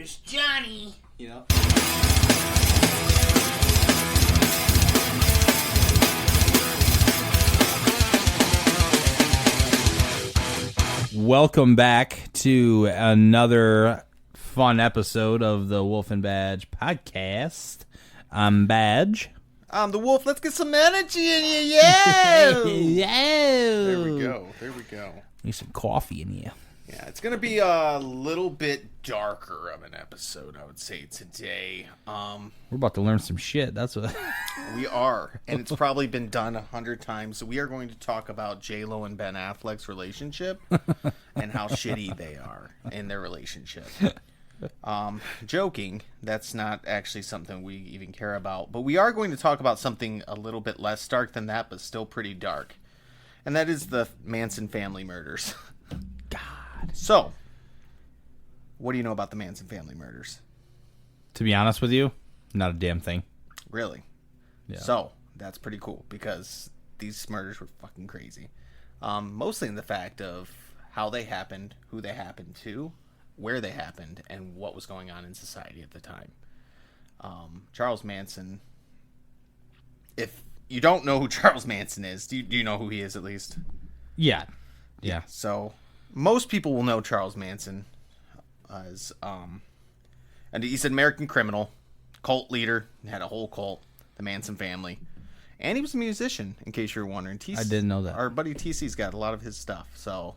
Dangerous Johnny. You know? Welcome back to another fun episode of the Wolf and Badge podcast. I'm Badge. I'm the wolf. Let's get some energy in you. Yeah. There There we go. Need some coffee in you. Yeah, it's going to be a little bit darker of an episode, I would say, today. We're about to learn some shit. That's what We are, and it's probably been done 100 times. So we are going to talk about J-Lo and Ben Affleck's relationship and how shitty they are in their relationship. Joking, that's not actually something we even care about. But we are going to talk about something a little bit less dark than that, but still pretty dark. And that is the Manson Family Murders. God. So, what do you know about the Manson Family Murders? To be honest with you, not a damn thing. Really? Yeah. So, that's pretty cool because these murders were fucking crazy. Mostly in the fact of how they happened, who they happened to, where they happened, and what was going on in society at the time. Charles Manson, if you don't know who Charles Manson is, do you know who he is at least? Yeah. So, most people will know Charles Manson as, and he's an American criminal, cult leader, had a whole cult, the Manson family, and he was a musician, in case you're wondering. I didn't know that. Our buddy TC's got a lot of his stuff, so,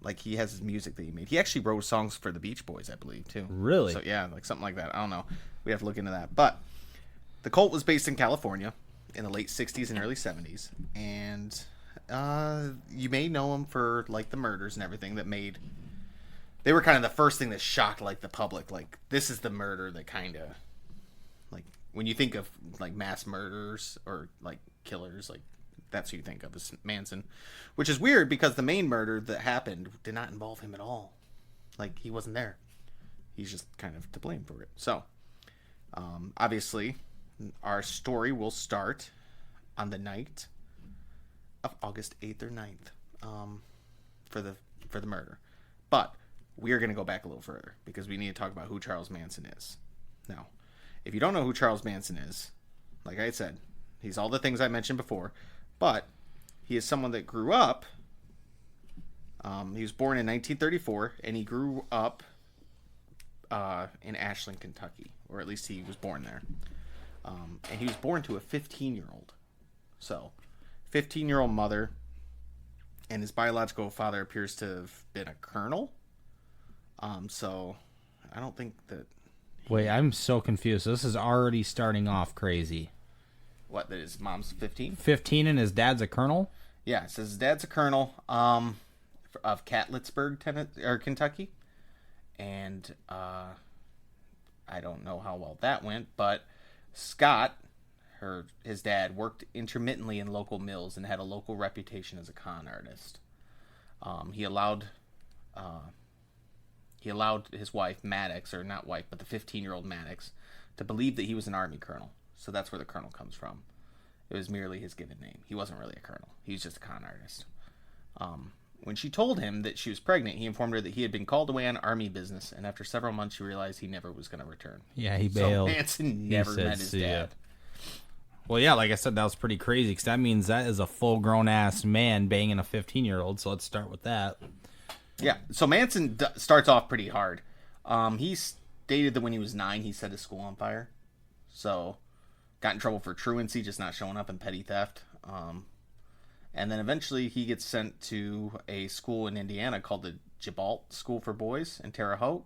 like, he has his music that he made. He actually wrote songs for the Beach Boys, I believe, too. Really? So, yeah, like something like that. I don't know. We have to look into that. But the cult was based in California in the late 60s and early 70s, and you may know them for like the murders and everything that made. They were kind of the first thing that shocked like the public. Like, this is the murder that kind of, like, when you think of like mass murders or like killers, like that's who you think of as Manson, which is weird because the main murder that happened did not involve him at all. Like, he wasn't there. He's just kind of to blame for it. So, obviously, our story will start on the night of August 8th or 9th for the murder. But we are going to go back a little further because we need to talk about who Charles Manson is. Now, if you don't know who Charles Manson is, like I said, he's all the things I mentioned before, but he is someone that grew up. He was born in 1934, and he grew up in Ashland, Kentucky, or at least he was born there. And he was born to a 15-year-old. So, 15-year-old mother, and his biological father appears to have been a colonel. So I don't think that. Wait, I'm so confused. This is already starting off crazy. What? That his mom's 15? 15 and his dad's a colonel? Yeah, it says his dad's a colonel of Catlettsburg, Kentucky, and I don't know how well that went, but Scott, his dad, worked intermittently in local mills and had a local reputation as a con artist. He allowed his wife, Maddox, or not wife, but the 15-year-old Maddox, to believe that he was an army colonel. So that's where the colonel comes from. It was merely his given name. He wasn't really a colonel. He was just a con artist. When she told him that she was pregnant, he informed her that he had been called away on army business, and after several months, she realized he never was going to return. Yeah, he bailed. So Manson never met his dad. Well, yeah, like I said, that was pretty crazy, because that means that is a full-grown-ass man banging a 15-year-old, so let's start with that. Yeah, so Manson starts off pretty hard. He stated that when he was 9, he set his school on fire. So, got in trouble for truancy, just not showing up, and petty theft. And then eventually he gets sent to a school in Indiana called the Gibalt School for Boys in Terre Haute.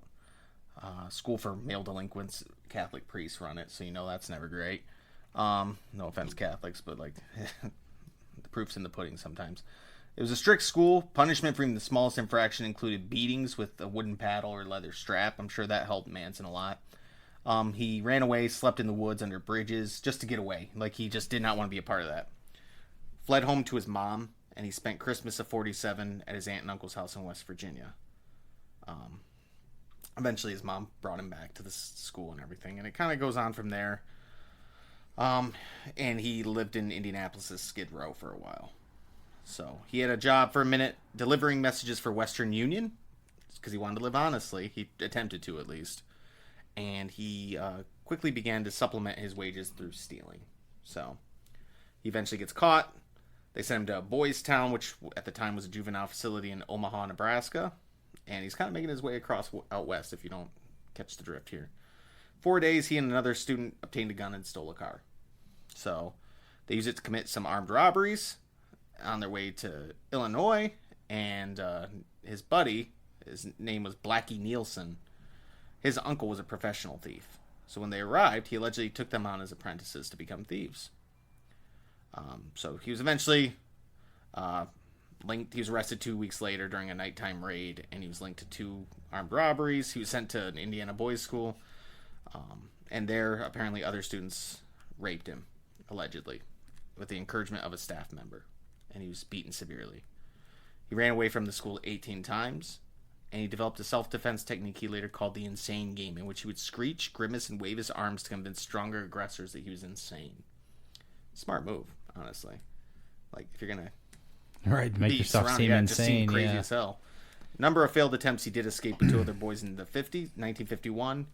School for male delinquents. Catholic priests run it, so you know that's never great. No offense, Catholics, but like the proof's in the pudding sometimes. It was a strict school. Punishment for even the smallest infraction included beatings with a wooden paddle or leather strap. I'm sure that helped Manson a lot. He ran away, slept in the woods under bridges just to get away. Like, he just did not want to be a part of that. Fled home to his mom, and he spent Christmas of 47 at his aunt and uncle's house in West Virginia. Eventually, his mom brought him back to the school and everything, and it kind of goes on from there. And he lived in Indianapolis' Skid Row for a while. So he had a job for a minute delivering messages for Western Union. because he wanted to live honestly. He attempted to, at least. And he quickly began to supplement his wages through stealing. So he eventually gets caught. They send him to Boys Town, which at the time was a juvenile facility in Omaha, Nebraska. And he's kind of making his way across out west, if you don't catch the drift here. 4 days, he and another student obtained a gun and stole a car. So they use it to commit some armed robberies on their way to Illinois. And his buddy, his name was Blackie Nielsen. His uncle was a professional thief. So when they arrived, he allegedly took them on as apprentices to become thieves. So he was eventually linked. He was arrested 2 weeks later during a nighttime raid, and he was linked to 2 armed robberies. He was sent to an Indiana boys' school, and there apparently other students raped him, allegedly, with the encouragement of a staff member, and he was beaten severely. He ran away from the school 18 times, and he developed a self-defense technique he later called the insane game, in which he would screech, grimace, and wave his arms to convince stronger aggressors that he was insane. Smart move, honestly. Like, if you're gonna make yourself seem insane, just seem crazy as hell. Number of failed attempts, he did escape with 2 other boys in the 1951,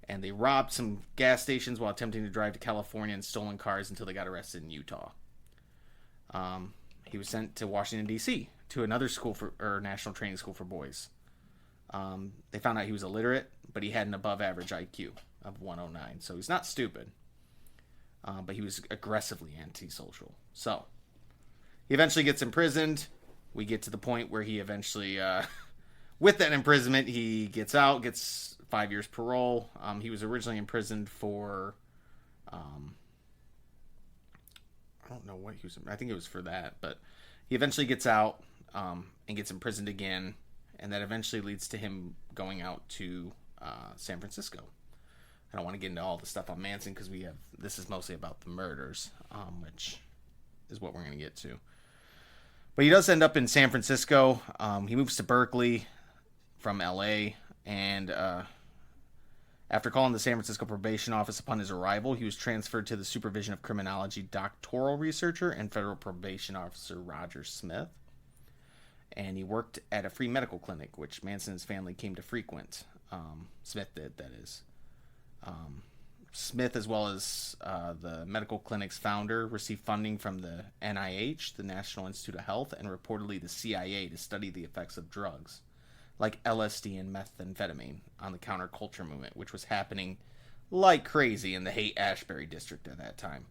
and they robbed some gas stations while attempting to drive to California in stolen cars until they got arrested in Utah. He was sent to Washington, D.C., to another school national training school for boys. They found out he was illiterate, but he had an above-average IQ of 109, so he's not stupid. But he was aggressively antisocial. So, he eventually gets imprisoned. We get to the point where he eventually, with that imprisonment, he gets out, gets 5 years parole. He was originally imprisoned for, I don't know what he was, I think it was for that, but he eventually gets out and gets imprisoned again, and that eventually leads to him going out to San Francisco. I don't want to get into all the stuff on Manson because this is mostly about the murders, which is what we're going to get to. But he does end up in San Francisco. He moves to Berkeley from L.A., and after calling the San Francisco probation office upon his arrival, he was transferred to the supervision of criminology doctoral researcher and federal probation officer Roger Smith. And he worked at a free medical clinic, which Manson and his family came to frequent. Smith did, that is. Smith, as well as the medical clinic's founder, received funding from the NIH, the National Institute of Health, and reportedly the CIA to study the effects of drugs, like LSD and methamphetamine, on the counterculture movement, which was happening like crazy in the Haight-Ashbury district at that time.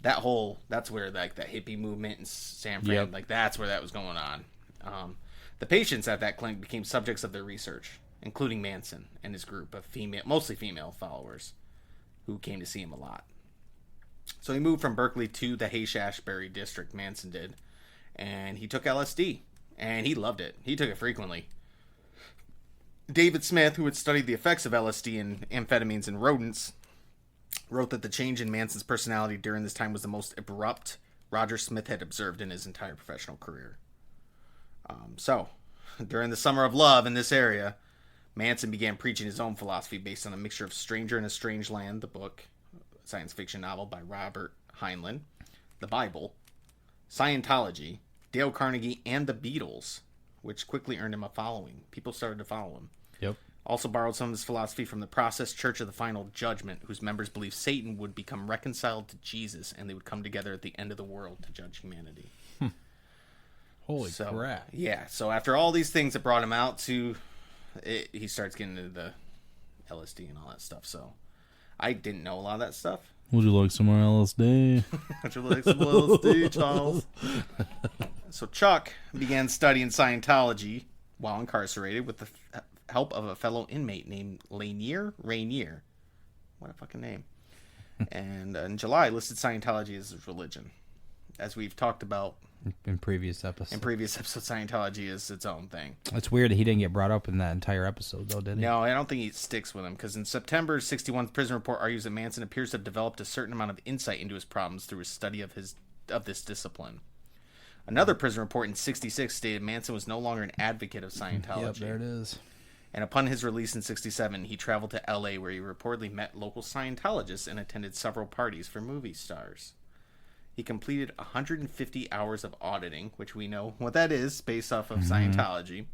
That's where like that hippie movement in San Fran, like that's where that was going on. The patients at that clinic became subjects of their research, including Manson and his group of mostly female followers who came to see him a lot. So he moved from Berkeley to the Haight-Ashbury district, Manson did, and he took LSD, and he loved it. He took it frequently. David Smith, who had studied the effects of LSD and amphetamines in rodents, wrote that the change in Manson's personality during this time was the most abrupt Roger Smith had observed in his entire professional career. So, during the summer of love in this area, Manson began preaching his own philosophy based on a mixture of Stranger in a Strange Land, the book, science fiction novel by Robert Heinlein, the Bible, Scientology, Dale Carnegie, and the Beatles, which quickly earned him a following. People started to follow him. Yep. Also borrowed some of his philosophy from the Process Church of the Final Judgment, whose members believed Satan would become reconciled to Jesus and they would come together at the end of the world to judge humanity. Holy crap. Yeah, so after all these things that brought him out to he starts getting into the LSD and all that stuff. So I didn't know a lot of that stuff. Would you like some more LSD? Would you like some LSD, Charles? So Chuck began studying Scientology while incarcerated with the help of a fellow inmate named Rainier. What a fucking name. And in July, listed Scientology as his religion. As we've talked about in previous episodes. Scientology is its own thing. It's weird that he didn't get brought up in that entire episode, though, did he? No, I don't think he sticks with him, because in September 61's prison report argues that Manson appears to have developed a certain amount of insight into his problems through his study of this discipline. Another prison report in 66 stated Manson was no longer an advocate of Scientology. Yep, there it is. And upon his release in 67, he traveled to L.A., where he reportedly met local Scientologists and attended several parties for movie stars. He completed 150 hours of auditing, which we know what that is based off of Scientology,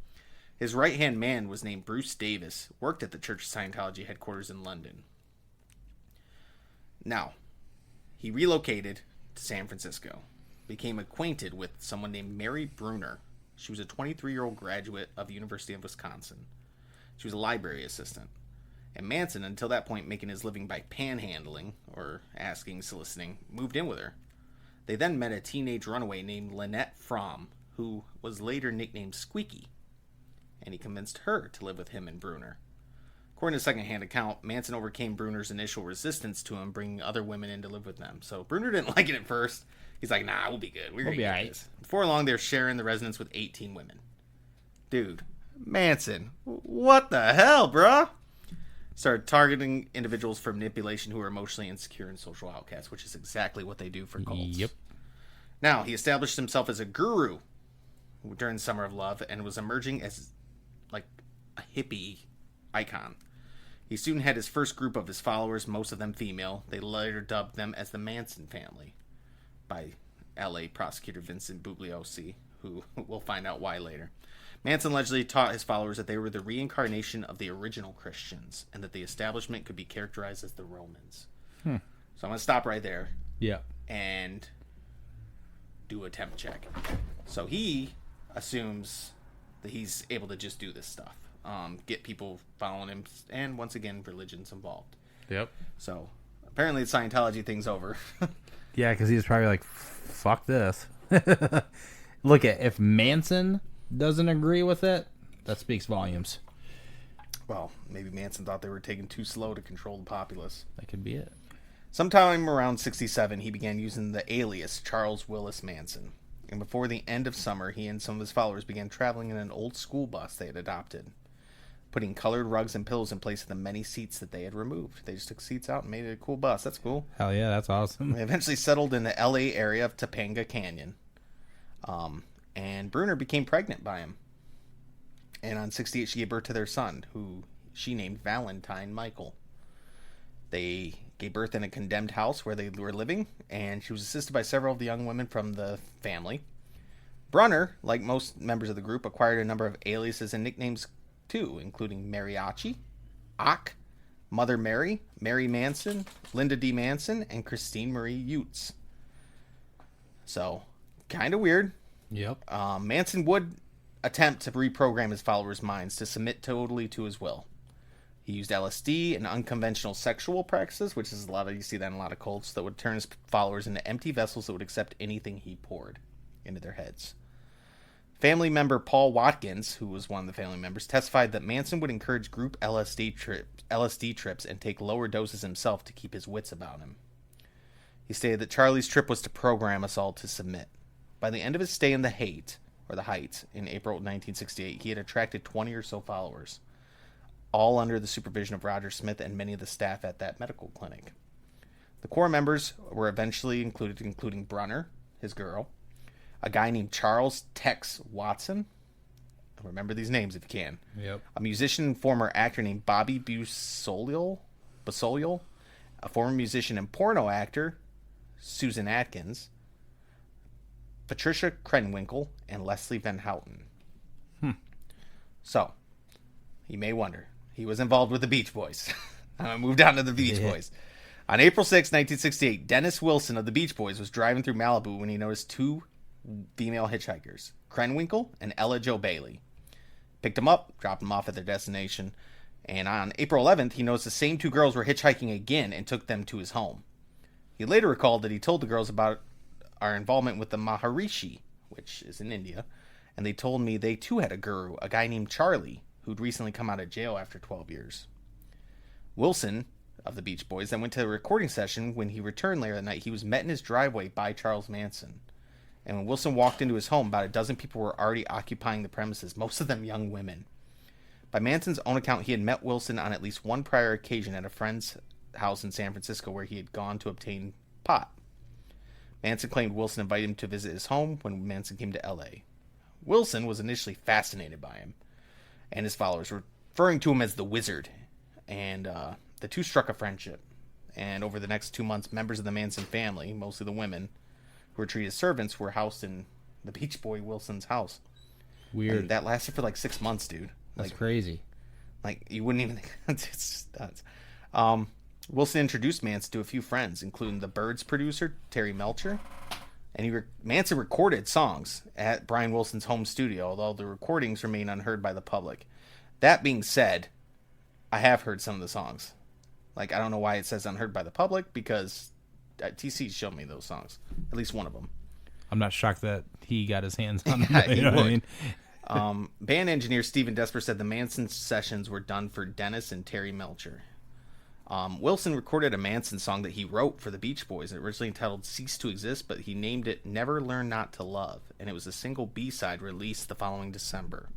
His right-hand man was named Bruce Davis, worked at the Church of Scientology headquarters in London. Now, he relocated to San Francisco, became acquainted with someone named Mary Bruner. She was a 23-year-old graduate of the University of Wisconsin. She was a library assistant. And Manson, until that point making his living by panhandling, or asking, soliciting, moved in with her. They then met a teenage runaway named Lynette Fromm, who was later nicknamed Squeaky, and he convinced her to live with him and Bruner. According to a second-hand account, Manson overcame Bruner's initial resistance to him bringing other women in to live with them. So Bruner didn't like it at first. He's like, nah, we'll be good. We'll be all right. This. Before long, they're sharing the residence with 18 women. Dude, Manson, what the hell, bruh? Started targeting individuals for manipulation who are emotionally insecure and social outcasts, which is exactly what they do for cults. Yep. Now, he established himself as a guru during the Summer of Love and was emerging as like a hippie icon. He soon had his first group of his followers, most of them female. They later dubbed them as the Manson Family by L.A. prosecutor Vincent Bugliosi, who we'll find out why later. Manson allegedly taught his followers that they were the reincarnation of the original Christians and that the establishment could be characterized as the Romans. So I'm going to stop right there. Yeah. And do a temp check. So he assumes that he's able to just do this stuff. Get people following him, and once again, religion's involved. Yep. So apparently the Scientology thing's over. Yeah, because he was probably like, fuck this. Look, if Manson doesn't agree with it, that speaks volumes. Well, maybe Manson thought they were taking too slow to control the populace. That could be it. Sometime around 1967, he began using the alias Charles Willis Manson. And before the end of summer, he and some of his followers began traveling in an old school bus they had adopted, putting colored rugs and pillows in place of the many seats that they had removed. They just took seats out and made it a cool bus. That's cool. Hell yeah, that's awesome. They eventually settled in the LA area of Topanga Canyon. And Bruner became pregnant by him. And on 1968, she gave birth to their son, who she named Valentine Michael. They gave birth in a condemned house where they were living, and she was assisted by several of the young women from the family. Brunner, like most members of the group, acquired a number of aliases and nicknames too, including Mariachi, Ock, Mother Mary, Mary Manson, Linda D. Manson, and Christine Marie Utes. So, kind of weird. Yep. Manson would attempt to reprogram his followers' minds to submit totally to his will. He used LSD and unconventional sexual practices, which is you see that in a lot of cults, that would turn his followers into empty vessels that would accept anything he poured into their heads. Family member Paul Watkins, who was one of the family members, testified that Manson would encourage group LSD trips and take lower doses himself to keep his wits about him. He stated that Charlie's trip was to program us all to submit. By the end of his stay in the Heights, in April 1968, he had attracted 20 or so followers, all under the supervision of Roger Smith and many of the staff at that medical clinic. The core members were eventually included, including Brunner, his girl, a guy named Charles Tex Watson. Remember these names if you can. Yep. A musician and former actor named Bobby Basolial, a former musician and porno actor, Susan Atkins, Patricia Krenwinkel, and Leslie Van Houten. So, you may wonder, he was involved with the Beach Boys. I'm going to move down to the Beach Boys. On April 6, 1968, Dennis Wilson of the Beach Boys was driving through Malibu when he noticed two female hitchhikers, Krenwinkel and Ella Jo Bailey. Picked them up, dropped them off at their destination, and on April 11th, he noticed the same two girls were hitchhiking again and took them to his home. He later recalled that he told the girls about our involvement with the Maharishi, which is in India, and they told me they too had a guru, a guy named Charlie, who'd recently come out of jail after 12 years. Wilson, of the Beach Boys, then went to a recording session. When he returned later that night, he was met in his driveway by Charles Manson. And when Wilson walked into his home, about a dozen people were already occupying the premises, most of them young women. By Manson's own account, he had met Wilson on at least one prior occasion at a friend's house in San Francisco where he had gone to obtain pot. Manson claimed Wilson invited him to visit his home when Manson came to L.A. Wilson was initially fascinated by him and his followers, referring to him as the Wizard, and the two struck a friendship. And over the next 2 months, members of the Manson family, mostly the women, who were treated as servants, were housed in the Beach Boy Wilson's house. Weird. And that lasted for like 6 months, dude. That's crazy. Like, you wouldn't even think. It's just nuts. Wilson introduced Manson to a few friends, including the Birds producer, Terry Melcher. And Manson recorded songs at Brian Wilson's home studio, although the recordings remain unheard by the public. That being said, I have heard some of the songs. Like, I don't know why it says unheard by the public, because TC showed me those songs. At least one of them. I'm not shocked that he got his hands on them. Yeah, You know what I mean? Band engineer Stephen Desper said the Manson sessions were done for Dennis and Terry Melcher. Wilson recorded a Manson song that he wrote for the Beach Boys, originally entitled Cease to Exist, but he named it Never Learn Not to Love, and it was a single B-side released the following December.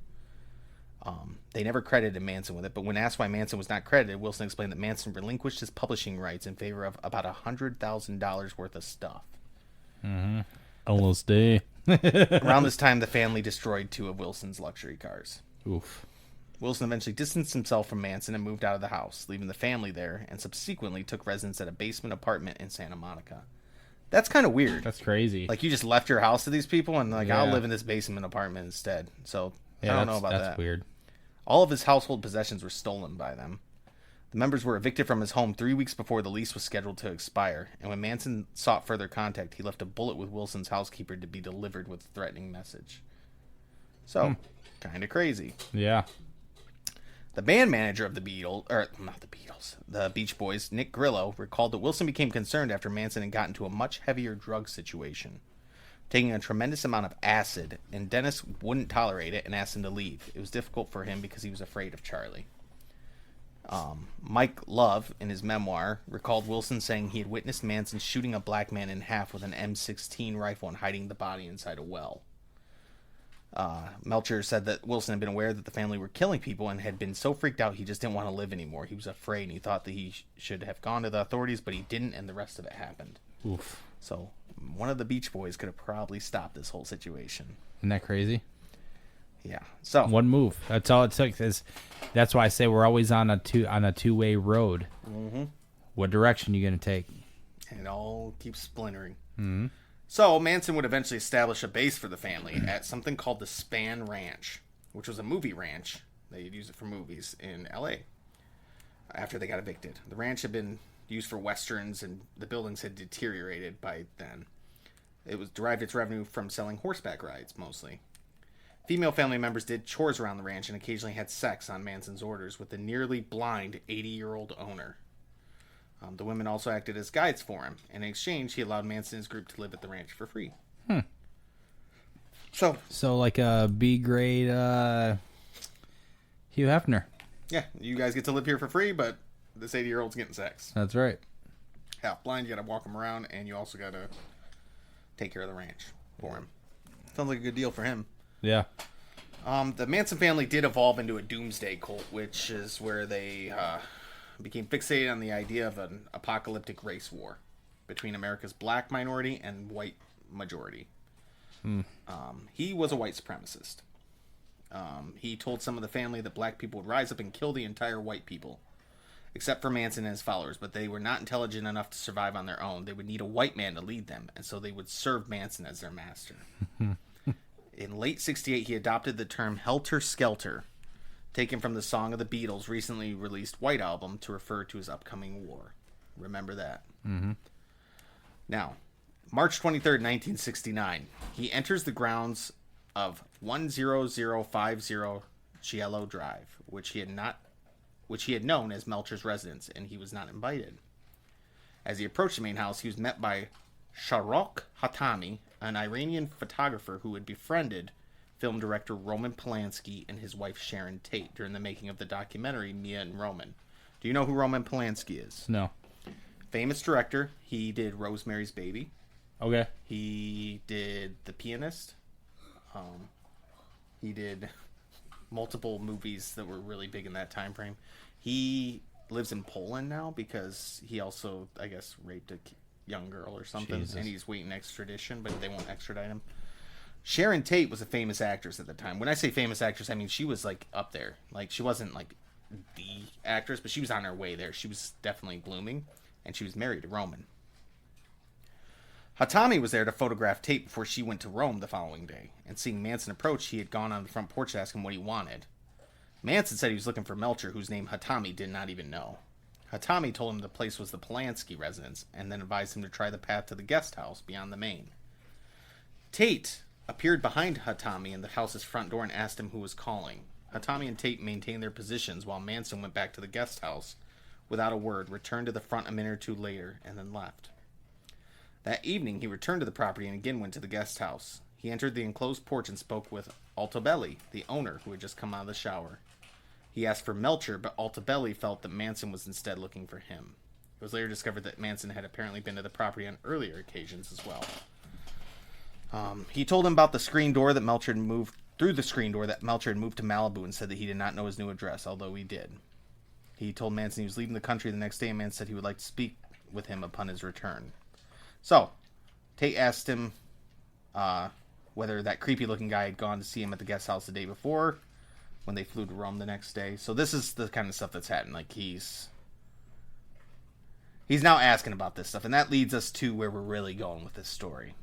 They never credited Manson with it, but when asked why Manson was not credited, Wilson explained that Manson relinquished his publishing rights in favor of about $100,000 worth of stuff. Mm-hmm. LSD. Around this time, the family destroyed 2 of Wilson's luxury cars. Oof. Wilson eventually distanced himself from Manson and moved out of the house, leaving the family there, and subsequently took residence at a basement apartment in Santa Monica. That's kind of weird. That's crazy. Like, you just left your house to these people, and like, Yeah. I'll live in this basement apartment instead. So, yeah, I don't know about that. That's weird. All of his household possessions were stolen by them. The members were evicted from his home 3 weeks before the lease was scheduled to expire, and when Manson sought further contact, he left a bullet with Wilson's housekeeper to be delivered with a threatening message. So, kind of crazy. Yeah. The band manager of the the Beach Boys, Nick Grillo, recalled that Wilson became concerned after Manson had gotten into a much heavier drug situation, taking a tremendous amount of acid, and Dennis wouldn't tolerate it and asked him to leave. It was difficult for him because he was afraid of Charlie. Mike Love, in his memoir, recalled Wilson saying he had witnessed Manson shooting a black man in half with an M16 rifle and hiding the body inside a well. Melcher said that Wilson had been aware that the family were killing people and had been so freaked out he just didn't want to live anymore. He was afraid and he thought that he should have gone to the authorities, but he didn't, and the rest of it happened. Oof. So one of the Beach Boys could have probably stopped this whole situation. Isn't that crazy? Yeah. So one move. That's all it took. That's why I say we're always on a two-way road. Mm-hmm. What direction are you going to take? And it all keeps splintering. Mm-hmm. So Manson would eventually establish a base for the family at something called the Span Ranch, which was a movie ranch. They'd use it for movies in L.A. after they got evicted. The ranch had been used for westerns, and the buildings had deteriorated by then. It was derived its revenue from selling horseback rides, mostly. Female family members did chores around the ranch and occasionally had sex on Manson's orders with the nearly blind 80-year-old owner. The women also acted as guides for him. In exchange, he allowed Manson and his group to live at the ranch for free. So like a B-grade Hugh Hefner. Yeah, you guys get to live here for free, but this 80-year-old's getting sex. That's right. Half blind, you got to walk him around, and you also got to take care of the ranch for him. Sounds like a good deal for him. Yeah. The Manson family did evolve into a doomsday cult, which is where they became fixated on the idea of an apocalyptic race war between America's black minority and white majority. He was a white supremacist. He told some of the family that black people would rise up and kill the entire white people, except for Manson and his followers, but they were not intelligent enough to survive on their own. They would need a white man to lead them, and so they would serve Manson as their master. In late 1968, he adopted the term Helter, Skelter, taken from the Song of the Beatles' recently released White Album to refer to his upcoming war. Remember that. Mm-hmm. Now, March 23rd, 1969, he enters the grounds of 10050 Cielo Drive, which he had known as Melcher's residence, and he was not invited. As he approached the main house, he was met by Sharok Hatami, an Iranian photographer who had befriended film director Roman Polanski and his wife Sharon Tate during the making of the documentary Mia and Roman. Do you know who Roman Polanski is? No. Famous director. He did Rosemary's Baby. Okay. He did The Pianist. He did multiple movies that were really big in that time frame. He lives in Poland now because he also, I guess, raped a young girl or something. Jesus. And he's waiting extradition, but they won't extradite him. Sharon Tate was a famous actress at the time. When I say famous actress, I mean she was like up there. Like she wasn't like the actress, but she was on her way there. She was definitely blooming, and she was married to Roman. Hatami was there to photograph Tate before she went to Rome the following day, and seeing Manson approach, he had gone on the front porch to ask him what he wanted. Manson said he was looking for Melcher, whose name Hatami did not even know. Hatami told him the place was the Polanski residence, and then advised him to try the path to the guest house beyond the main. Tate appeared behind Hatami in the house's front door and asked him who was calling. Hatami and Tate maintained their positions while Manson went back to the guest house without a word, returned to the front a minute or two later, and then left. That evening, he returned to the property and again went to the guest house. He entered the enclosed porch and spoke with Altobelli, the owner, who had just come out of the shower. He asked for Melcher, but Altobelli felt that Manson was instead looking for him. It was later discovered that Manson had apparently been to the property on earlier occasions as well. He told him about the screen door that Melcher had moved through the screen door that Melcher had moved to Malibu and said that he did not know his new address, although he did. He told Manson he was leaving the country the next day, and Manson said he would like to speak with him upon his return. So, Tate asked him whether that creepy-looking guy had gone to see him at the guest house the day before, when they flew to Rome the next day. So this is the kind of stuff that's happened. Like, he's now asking about this stuff, and that leads us to where we're really going with this story.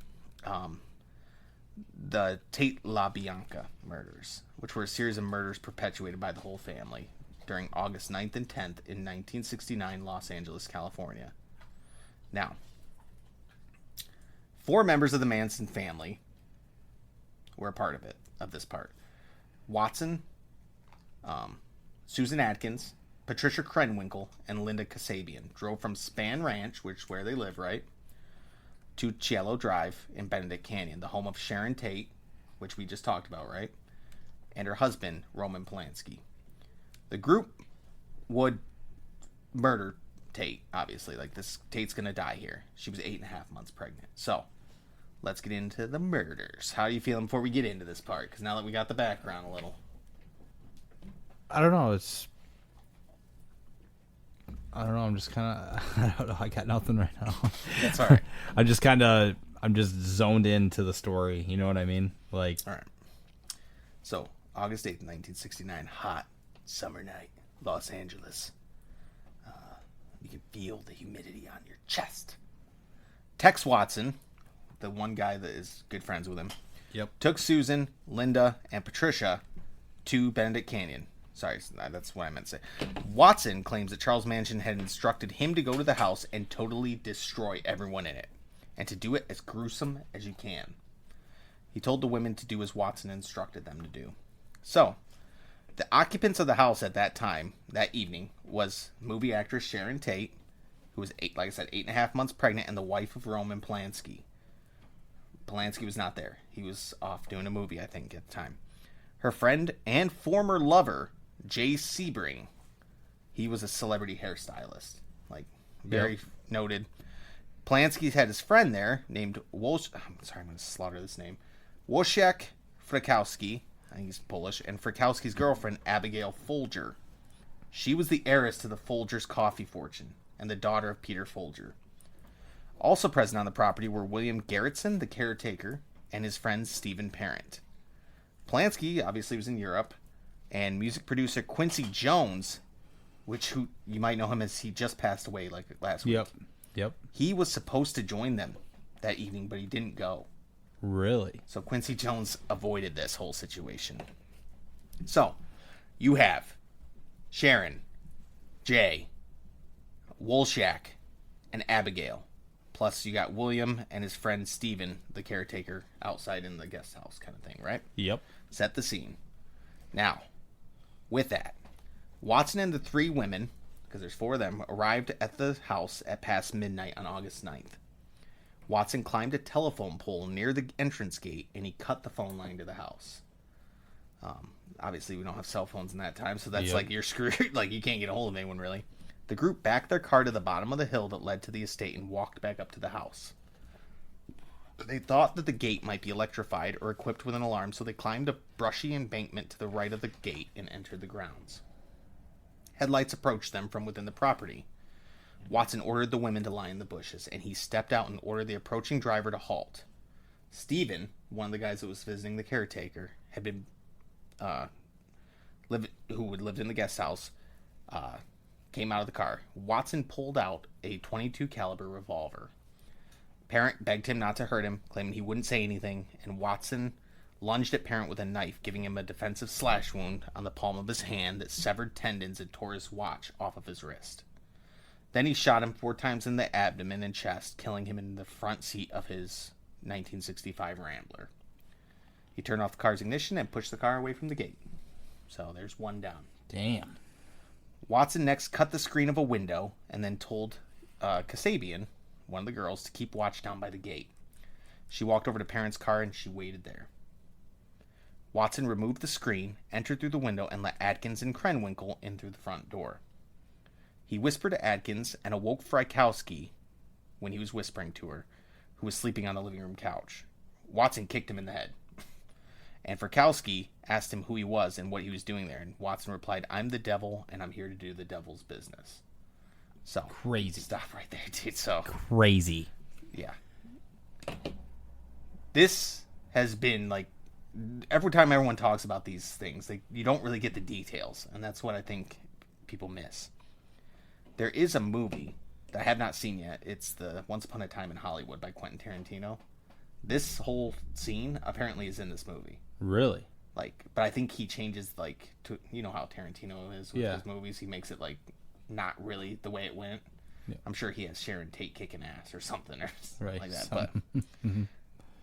The Tate LaBianca murders, which were a series of murders perpetuated by the whole family during August 9th and 10th in 1969, Los Angeles, California. Now, 4 members of the Manson family were a part of this part. Watson, Susan Atkins, Patricia Krenwinkel, and Linda Kasabian drove from Span Ranch, which is where they live, right, to Cielo Drive in Benedict Canyon, the home of Sharon Tate, which we just talked about, right, and her husband, Roman Polanski. The group would murder Tate, obviously. Like, this, Tate's gonna die here. She was 8.5 months pregnant. So, let's get into the murders. How are you feeling before we get into this part? Because now that we got the background a little. I don't know. I don't know. I'm just kind of. I don't know. I got nothing right now. That's all right. I'm just zoned into the story. You know what I mean? Like. All right. So, August 8th, 1969. Hot summer night. Los Angeles. You can feel the humidity on your chest. Tex Watson, the one guy that is good friends with him, took Susan, Linda, and Patricia to Benedict Canyon. Sorry, that's what I meant to say. Watson claims that Charles Manson had instructed him to go to the house and totally destroy everyone in it, and to do it as gruesome as you can. He told the women to do as Watson instructed them to do. So, the occupants of the house at that time, that evening, was movie actress Sharon Tate, who was, 8.5 months pregnant, and the wife of Roman Polanski. Polanski was not there. He was off doing a movie, I think, at the time. Her friend and former lover, Jay Sebring. He was a celebrity hairstylist. Like, very noted. Polanski had his friend there, named I'm going to slaughter this name. Wojciech Frykowski. I think he's Polish. And Frykowski's girlfriend, Abigail Folger. She was the heiress to the Folgers' coffee fortune, and the daughter of Peter Folger. Also present on the property were William Garretson, the caretaker, and his friend Stephen Parent. Polanski obviously was in Europe, and music producer Quincy Jones, who you might know him as he just passed away like last week. Yep. He was supposed to join them that evening, but he didn't go. Really? So Quincy Jones avoided this whole situation. So, you have Sharon, Jay, Wolshak, and Abigail. Plus, you got William and his friend Stephen, the caretaker, outside in the guest house kind of thing, right? Yep. Set the scene. Now, with that, Watson and the 3 women, because there's 4 of them, arrived at the house at past midnight on August 9th. Watson climbed a telephone pole near the entrance gate, and he cut the phone line to the house. Obviously, we don't have cell phones in that time, so that's like you're screwed. Like, you can't get a hold of anyone, really. The group backed their car to the bottom of the hill that led to the estate and walked back up to the house. They thought that the gate might be electrified or equipped with an alarm, so they climbed a brushy embankment to the right of the gate and entered the grounds. Headlights approached them from within the property. Watson ordered the women to lie in the bushes, and he stepped out and ordered the approaching driver to halt. Stephen, one of the guys that was visiting the caretaker, had been who had lived in the guest house, came out of the car. Watson pulled out a .22 caliber revolver. Parent begged him not to hurt him, claiming he wouldn't say anything, and Watson lunged at Parent with a knife, giving him a defensive slash wound on the palm of his hand that severed tendons and tore his watch off of his wrist. Then he shot him 4 times in the abdomen and chest, killing him in the front seat of his 1965 Rambler. He turned off the car's ignition and pushed the car away from the gate. So there's one down. Damn. Watson next cut the screen of a window and then told Kasabian, one of the girls, to keep watch down by the gate. She walked over to Parent's car and she waited there. Watson removed the screen, entered through the window, and let Atkins and Krenwinkel in through the front door. He whispered to Atkins and awoke Frykowski when he was whispering to her, who was sleeping on the living room couch. Watson kicked him in the head. And Frykowski asked him who he was and what he was doing there, and Watson replied, "I'm the devil, and I'm here to do the devil's business." So, crazy. Stop right there, dude. So Crazy. Yeah. This has been, like, every time everyone talks about these things, you don't really get the details, and that's what I think people miss. There is a movie that I have not seen yet. It's the Once Upon a Time in Hollywood by Quentin Tarantino. This whole scene apparently is in this movie. Really? Like, but I think he changes, like, to, you know how Tarantino is with his movies. He makes it, like, not really the way it went. Yeah. I'm sure he has Sharon Tate kicking ass or something or like that.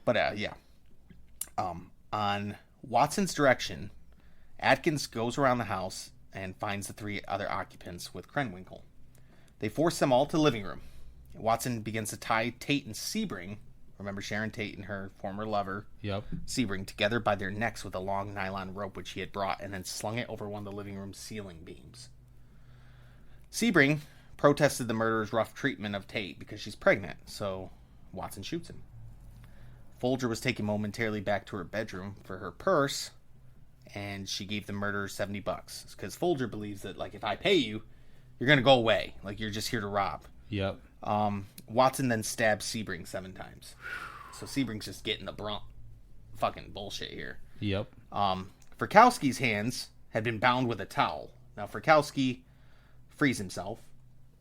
But yeah. On Watson's direction, Atkins goes around the house and finds the 3 other occupants with Krenwinkel. They force them all to the living room. Watson begins to tie Tate and Sebring, remember Sharon Tate and her former lover, Sebring, together by their necks with a long nylon rope which he had brought, and then slung it over one of the living room ceiling beams. Sebring protested the murderer's rough treatment of Tate because she's pregnant, so Watson shoots him. Folger was taken momentarily back to her bedroom for her purse, and she gave the murderer $70 because Folger believes that, like, if I pay you, you're gonna go away. Like, you're just here to rob. Yep. Watson then stabs Sebring 7 times. So Sebring's just getting the brunt fucking bullshit here. Yep. Frykowski's hands had been bound with a towel. Now Frykowski frees himself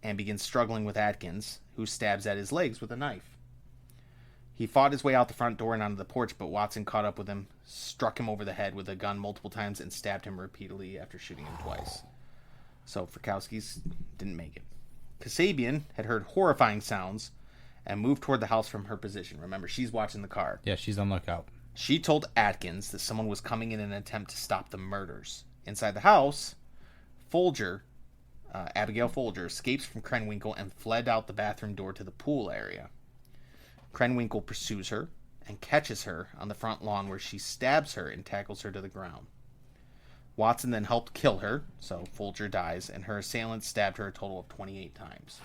and begins struggling with Atkins, who stabs at his legs with a knife. He fought his way out the front door and onto the porch, but Watson caught up with him, struck him over the head with a gun multiple times, and stabbed him repeatedly after shooting him twice. So Frykowski's didn't make it. Kasabian had heard horrifying sounds and moved toward the house from her position. Remember, she's watching the car. Yeah, she's on lookout. She told Atkins that someone was coming in an attempt to stop the murders. Inside the house, Folger, Abigail Folger, escapes from Krenwinkel and fled out the bathroom door to the pool area. Krenwinkel pursues her and catches her on the front lawn, where she stabs her and tackles her to the ground. Watson then helped kill her, so Folger dies, and her assailants stabbed her a total of 28 times.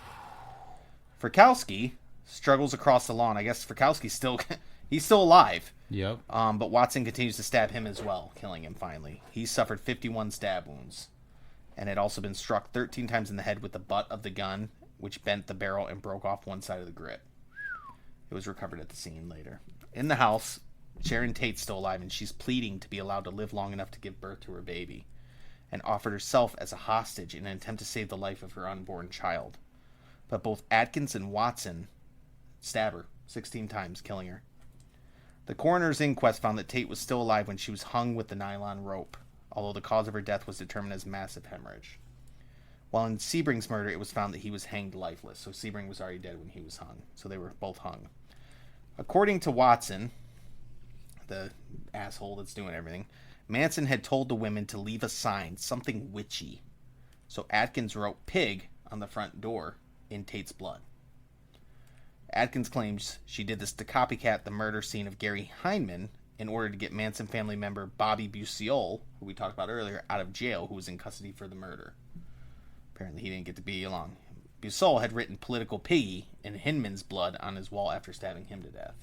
Frykowski struggles across the lawn. I guess Frykowski's he's still alive. Yep. But Watson continues to stab him as well, killing him finally. He suffered 51 stab wounds, and had also been struck 13 times in the head with the butt of the gun, which bent the barrel and broke off one side of the grip. It was recovered at the scene later. In the house, Sharon Tate's still alive, and she's pleading to be allowed to live long enough to give birth to her baby, and offered herself as a hostage in an attempt to save the life of her unborn child. But both Atkins and Watson stab her 16 times, killing her. The coroner's inquest found that Tate was still alive when she was hung with the nylon rope, although the cause of her death was determined as massive hemorrhage. While in Sebring's murder, it was found that he was hanged lifeless, so Sebring was already dead when he was hung, so they were both hung. According to Watson, the asshole that's doing everything, Manson had told the women to leave a sign, something witchy. So Atkins wrote "pig" on the front door in Tate's blood. Atkins claims she did this to copycat the murder scene of Gary Heineman in order to get Manson family member Bobby Busiol, who we talked about earlier, out of jail, who was in custody for the murder. Apparently he didn't get to be along. Busiol had written "political piggy" in Hinman's blood on his wall after stabbing him to death.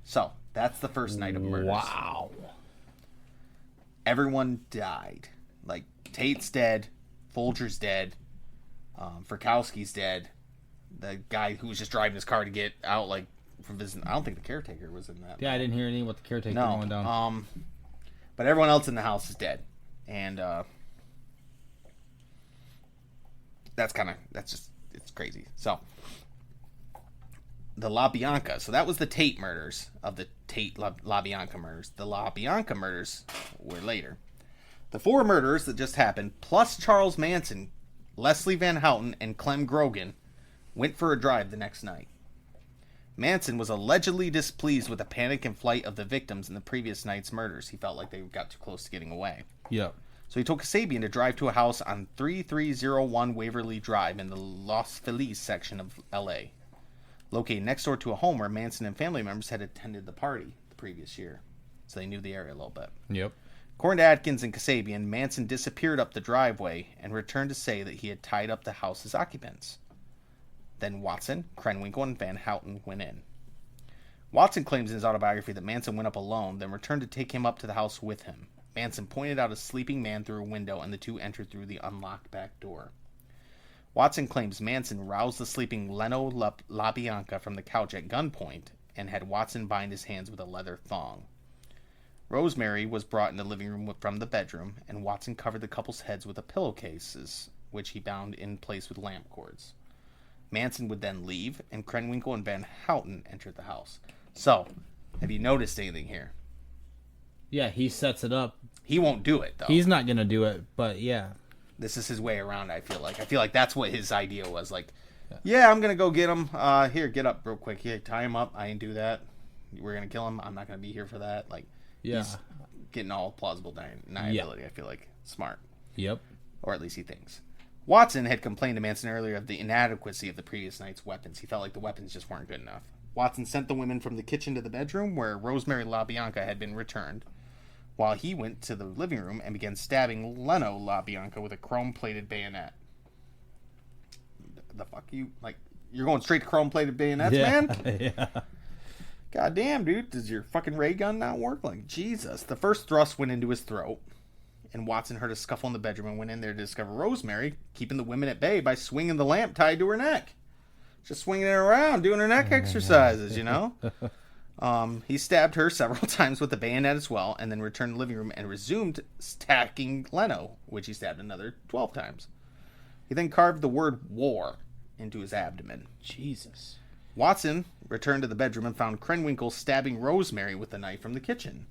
So, that's the first night of murders. Wow. Everyone died. Like, Tate's dead, Folger's dead, Frykowski's dead. The guy who was just driving his car to get out, like, from visiting. I don't think the caretaker was in that. Yeah, I didn't hear anything about the caretaker going down. But everyone else in the house is dead. And, it's crazy. So, the LaBianca. So that was the Tate murders of the Tate LaBianca murders. The LaBianca murders were later. The 4 murders that just happened, plus Charles Manson, Leslie Van Houten, and Clem Grogan, went for a drive the next night. Manson was allegedly displeased with the panic and flight of the victims in the previous night's murders. He felt like they got too close to getting away. Yep. So he told Kasabian to drive to a house on 3301 Waverly Drive in the Los Feliz section of L.A., located next door to a home where Manson and family members had attended the party the previous year. So they knew the area a little bit. Yep. According to Atkins and Kasabian, Manson disappeared up the driveway and returned to say that he had tied up the house's occupants. Then Watson, Krenwinkel, and Van Houten went in. Watson claims in his autobiography that Manson went up alone, then returned to take him up to the house with him. Manson pointed out a sleeping man through a window, and the two entered through the unlocked back door. Watson claims Manson roused the sleeping Leno LaBianca from the couch at gunpoint and had Watson bind his hands with a leather thong. Rosemary was brought in the living room from the bedroom, and Watson covered the couple's heads with pillowcases, which he bound in place with lamp cords. Manson would then leave, and Krenwinkel and Van Houten entered the house. So, have you noticed anything here? Yeah, he sets it up. He won't do it, though. He's not going to do it, but yeah. This is his way around, I feel like. I feel like that's what his idea was. Like, yeah, I'm going to go get him. Here, get up real quick. Here, tie him up. I ain't do that. We're going to kill him. I'm not going to be here for that. Like, yeah. He's getting all plausible deniability, I feel like. Smart. Yep. Or at least he thinks. Watson had complained to Manson earlier of the inadequacy of the previous night's weapons. He felt like the weapons just weren't good enough. Watson sent the women from the kitchen to the bedroom where Rosemary LaBianca had been returned, while he went to the living room and began stabbing Leno LaBianca with a chrome-plated bayonet. The fuck you... Like, you're going straight to chrome-plated bayonets, man? Yeah. God damn, dude. Does your fucking ray gun not work? Like, Jesus. The first thrust went into his throat, and Watson heard a scuffle in the bedroom and went in there to discover Rosemary keeping the women at bay by swinging the lamp tied to her neck. Just swinging it around, doing her neck exercises, you know? He stabbed her several times with the bayonet as well, and then returned to the living room and resumed stacking Leno, which he stabbed another 12 times. He then carved the word war into his abdomen. Jesus. Watson returned to the bedroom and found Krenwinkel stabbing Rosemary with the knife from the kitchen.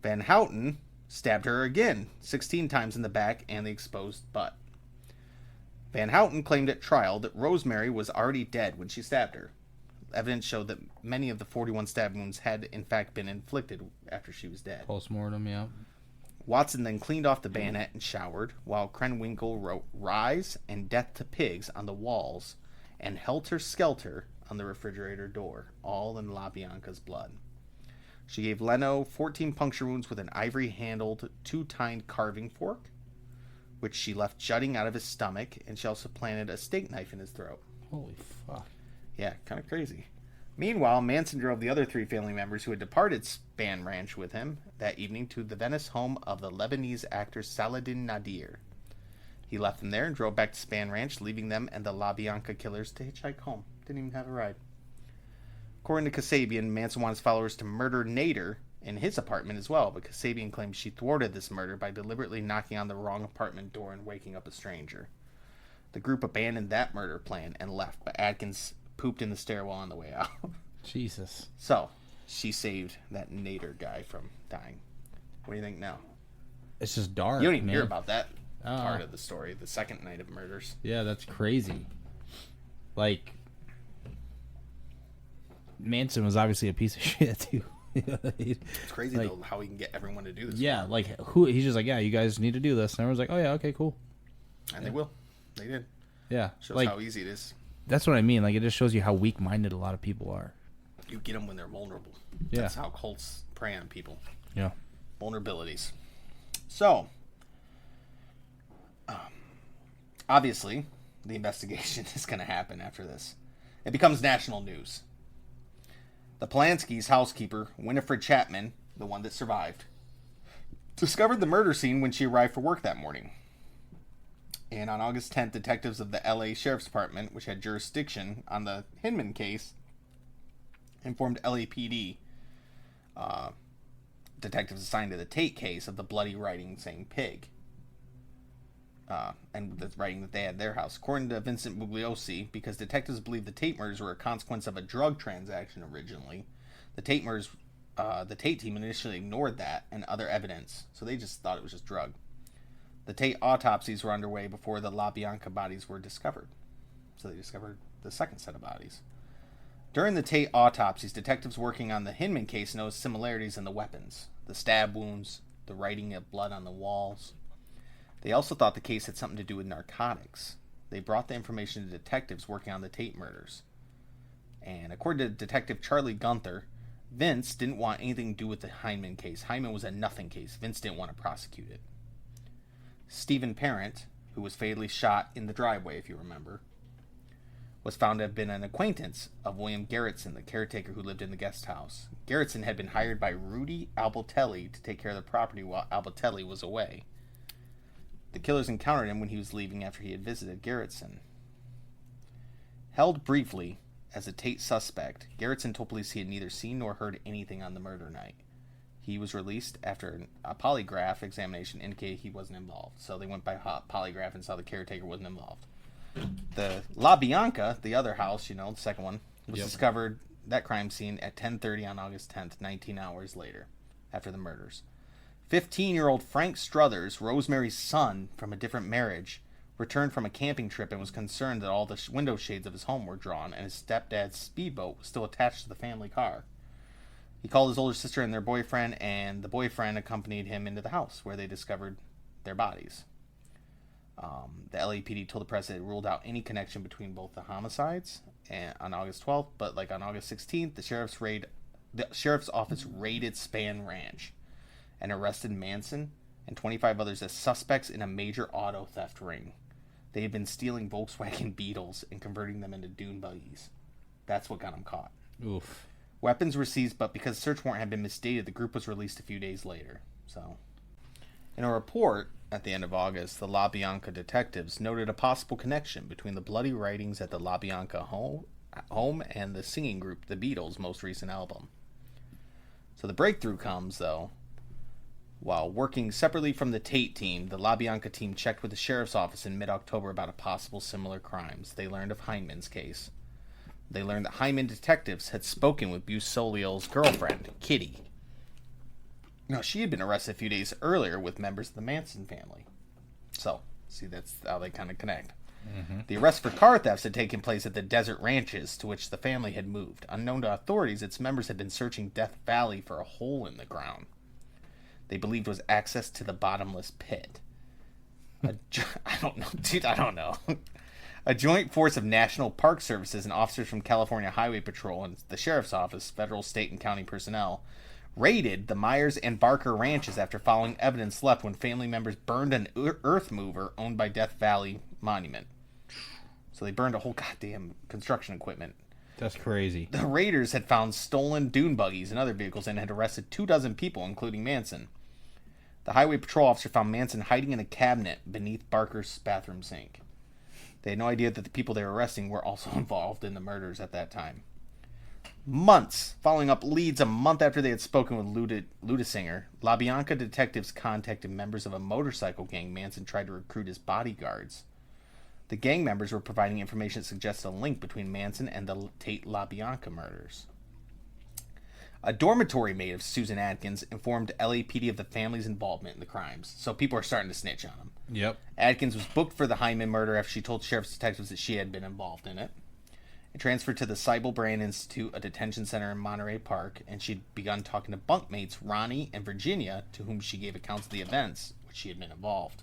Van Houten stabbed her again, 16 times in the back and the exposed butt. Van Houten claimed at trial that Rosemary was already dead when she stabbed her. Evidence showed that many of the 41 stab wounds had, in fact, been inflicted after she was dead. Post-mortem, yeah. Watson then cleaned off the bayonet and showered, while Krenwinkel wrote Rise and Death to Pigs on the walls and Helter Skelter on the refrigerator door, all in LaBianca's blood. She gave Leno 14 puncture wounds with an ivory-handled, two-tined carving fork, which she left jutting out of his stomach, and she also planted a steak knife in his throat. Holy fuck. Yeah, kind of crazy. Meanwhile, Manson drove the other 3 family members who had departed Span Ranch with him that evening to the Venice home of the Lebanese actor Saladin Nadir. He left them there and drove back to Span Ranch, leaving them and the LaBianca killers to hitchhike home. Didn't even have a ride. According to Kasabian, Manson wanted his followers to murder Nader in his apartment as well, but Kasabian claims she thwarted this murder by deliberately knocking on the wrong apartment door and waking up a stranger. The group abandoned that murder plan and left, but Atkins pooped in the stairwell on the way out. Jesus. So, she saved that Nader guy from dying. What do you think now? It's just dark. You don't even man. hear about that part of the story, the second night of murders. Yeah, that's crazy. Like, Manson was obviously a piece of shit, too. It's crazy, like, though, how he can get everyone to do this. Yeah, like, he's just like, yeah, you guys need to do this. And everyone's like, oh, yeah, okay, cool. And they will. They did. Yeah. Shows like, how easy it is. That's what I mean. Like, it just shows you how weak-minded a lot of people are. You get them when they're vulnerable. Yeah. That's how cults prey on people. Yeah. Vulnerabilities. So, obviously, the investigation is going to happen after this. It becomes national news. The Polanski's housekeeper, Winifred Chapman, the one that survived, discovered the murder scene when she arrived for work that morning. And on August 10th, detectives of the LA Sheriff's Department, which had jurisdiction on the Hinman case, informed LAPD detectives assigned to the Tate case of the bloody writing saying pig. and the writing that they had at their house. According to Vincent Bugliosi, because detectives believe the Tate murders were a consequence of a drug transaction originally, the Tate murders, the Tate team initially ignored that and other evidence, so they just thought it was just drug. The Tate autopsies were underway before the LaBianca bodies were discovered, so they discovered the second set of bodies. During the Tate autopsies, detectives working on the Hinman case noticed similarities in the weapons, the stab wounds, the writing of blood on the walls. They also thought the case had something to do with narcotics. They brought the information to detectives working on the Tate murders. And according to Detective Charlie Gunther, Vince didn't want anything to do with the Hyman case. Hyman was a nothing case. Vince didn't want to prosecute it. Stephen Parent, who was fatally shot in the driveway, if you remember, was found to have been an acquaintance of William Garrettson, the caretaker who lived in the guest house. Garrettson had been hired by Rudy Albertelli to take care of the property while Albertelli was away. The killers encountered him when he was leaving after he had visited Garrettson. Held briefly as a Tate suspect, Garrettson told police he had neither seen nor heard anything on the murder night. He was released after a polygraph examination indicated he wasn't involved. So they went by polygraph and saw the caretaker wasn't involved. The LaBianca, the other house, the second one, was discovered, that crime scene, at 10:30 on August 10th, 19 hours later, after the murders. 15-year-old Frank Struthers, Rosemary's son from a different marriage, returned from a camping trip and was concerned that all the window shades of his home were drawn and his stepdad's speedboat was still attached to the family car. He called his older sister and their boyfriend, and the boyfriend accompanied him into the house, where they discovered their bodies. The LAPD told the press that it ruled out any connection between both the homicides on August 12th, but on August 16th, the sheriff's office raided Span Ranch and arrested Manson and 25 others as suspects in a major auto theft ring. They had been stealing Volkswagen Beetles and converting them into dune buggies. That's what got them caught. Oof. Weapons were seized, but because the search warrant had been misstated, the group was released a few days later. In a report at the end of August, the LaBianca detectives noted a possible connection between the bloody writings at the LaBianca home and the singing group The Beatles' most recent album. So the breakthrough comes, though, while working separately from the Tate team. The LaBianca team checked with the sheriff's office in mid-October about a possible similar crimes. They learned of Hyman's case. They learned that Hyman detectives had spoken with Busoliel's girlfriend, Kitty. Now, she had been arrested a few days earlier with members of the Manson family. So, see, that's how they kind of connect. Mm-hmm. The arrest for car thefts had taken place at the desert ranches to which the family had moved. Unknown to authorities, its members had been searching Death Valley for a hole in the ground they believed was access to the bottomless pit. I don't know. A joint force of National Park Services and officers from California Highway Patrol and the Sheriff's Office, federal, state, and county personnel, raided the Myers and Barker ranches after following evidence left when family members burned an earth mover owned by Death Valley Monument. So they burned a whole goddamn construction equipment. That's crazy. The raiders had found stolen dune buggies and other vehicles and had arrested 24 people, including Manson. The highway patrol officer found Manson hiding in a cabinet beneath Barker's bathroom sink. They had no idea that the people they were arresting were also involved in the murders at that time. Months following up leads, a month after they had spoken with Ludesinger, LaBianca detectives contacted members of a motorcycle gang Manson tried to recruit as bodyguards. The gang members were providing information that suggested a link between Manson and the Tate LaBianca murders. A dormitory mate of Susan Adkins informed LAPD of the family's involvement in the crimes, so people are starting to snitch on him. Yep. Adkins was booked for the Hyman murder after she told sheriff's detectives that she had been involved in it. And transferred to the Sybil Brand Institute, a detention center in Monterey Park, and she'd begun talking to bunkmates Ronnie and Virginia, to whom she gave accounts of the events which she had been involved.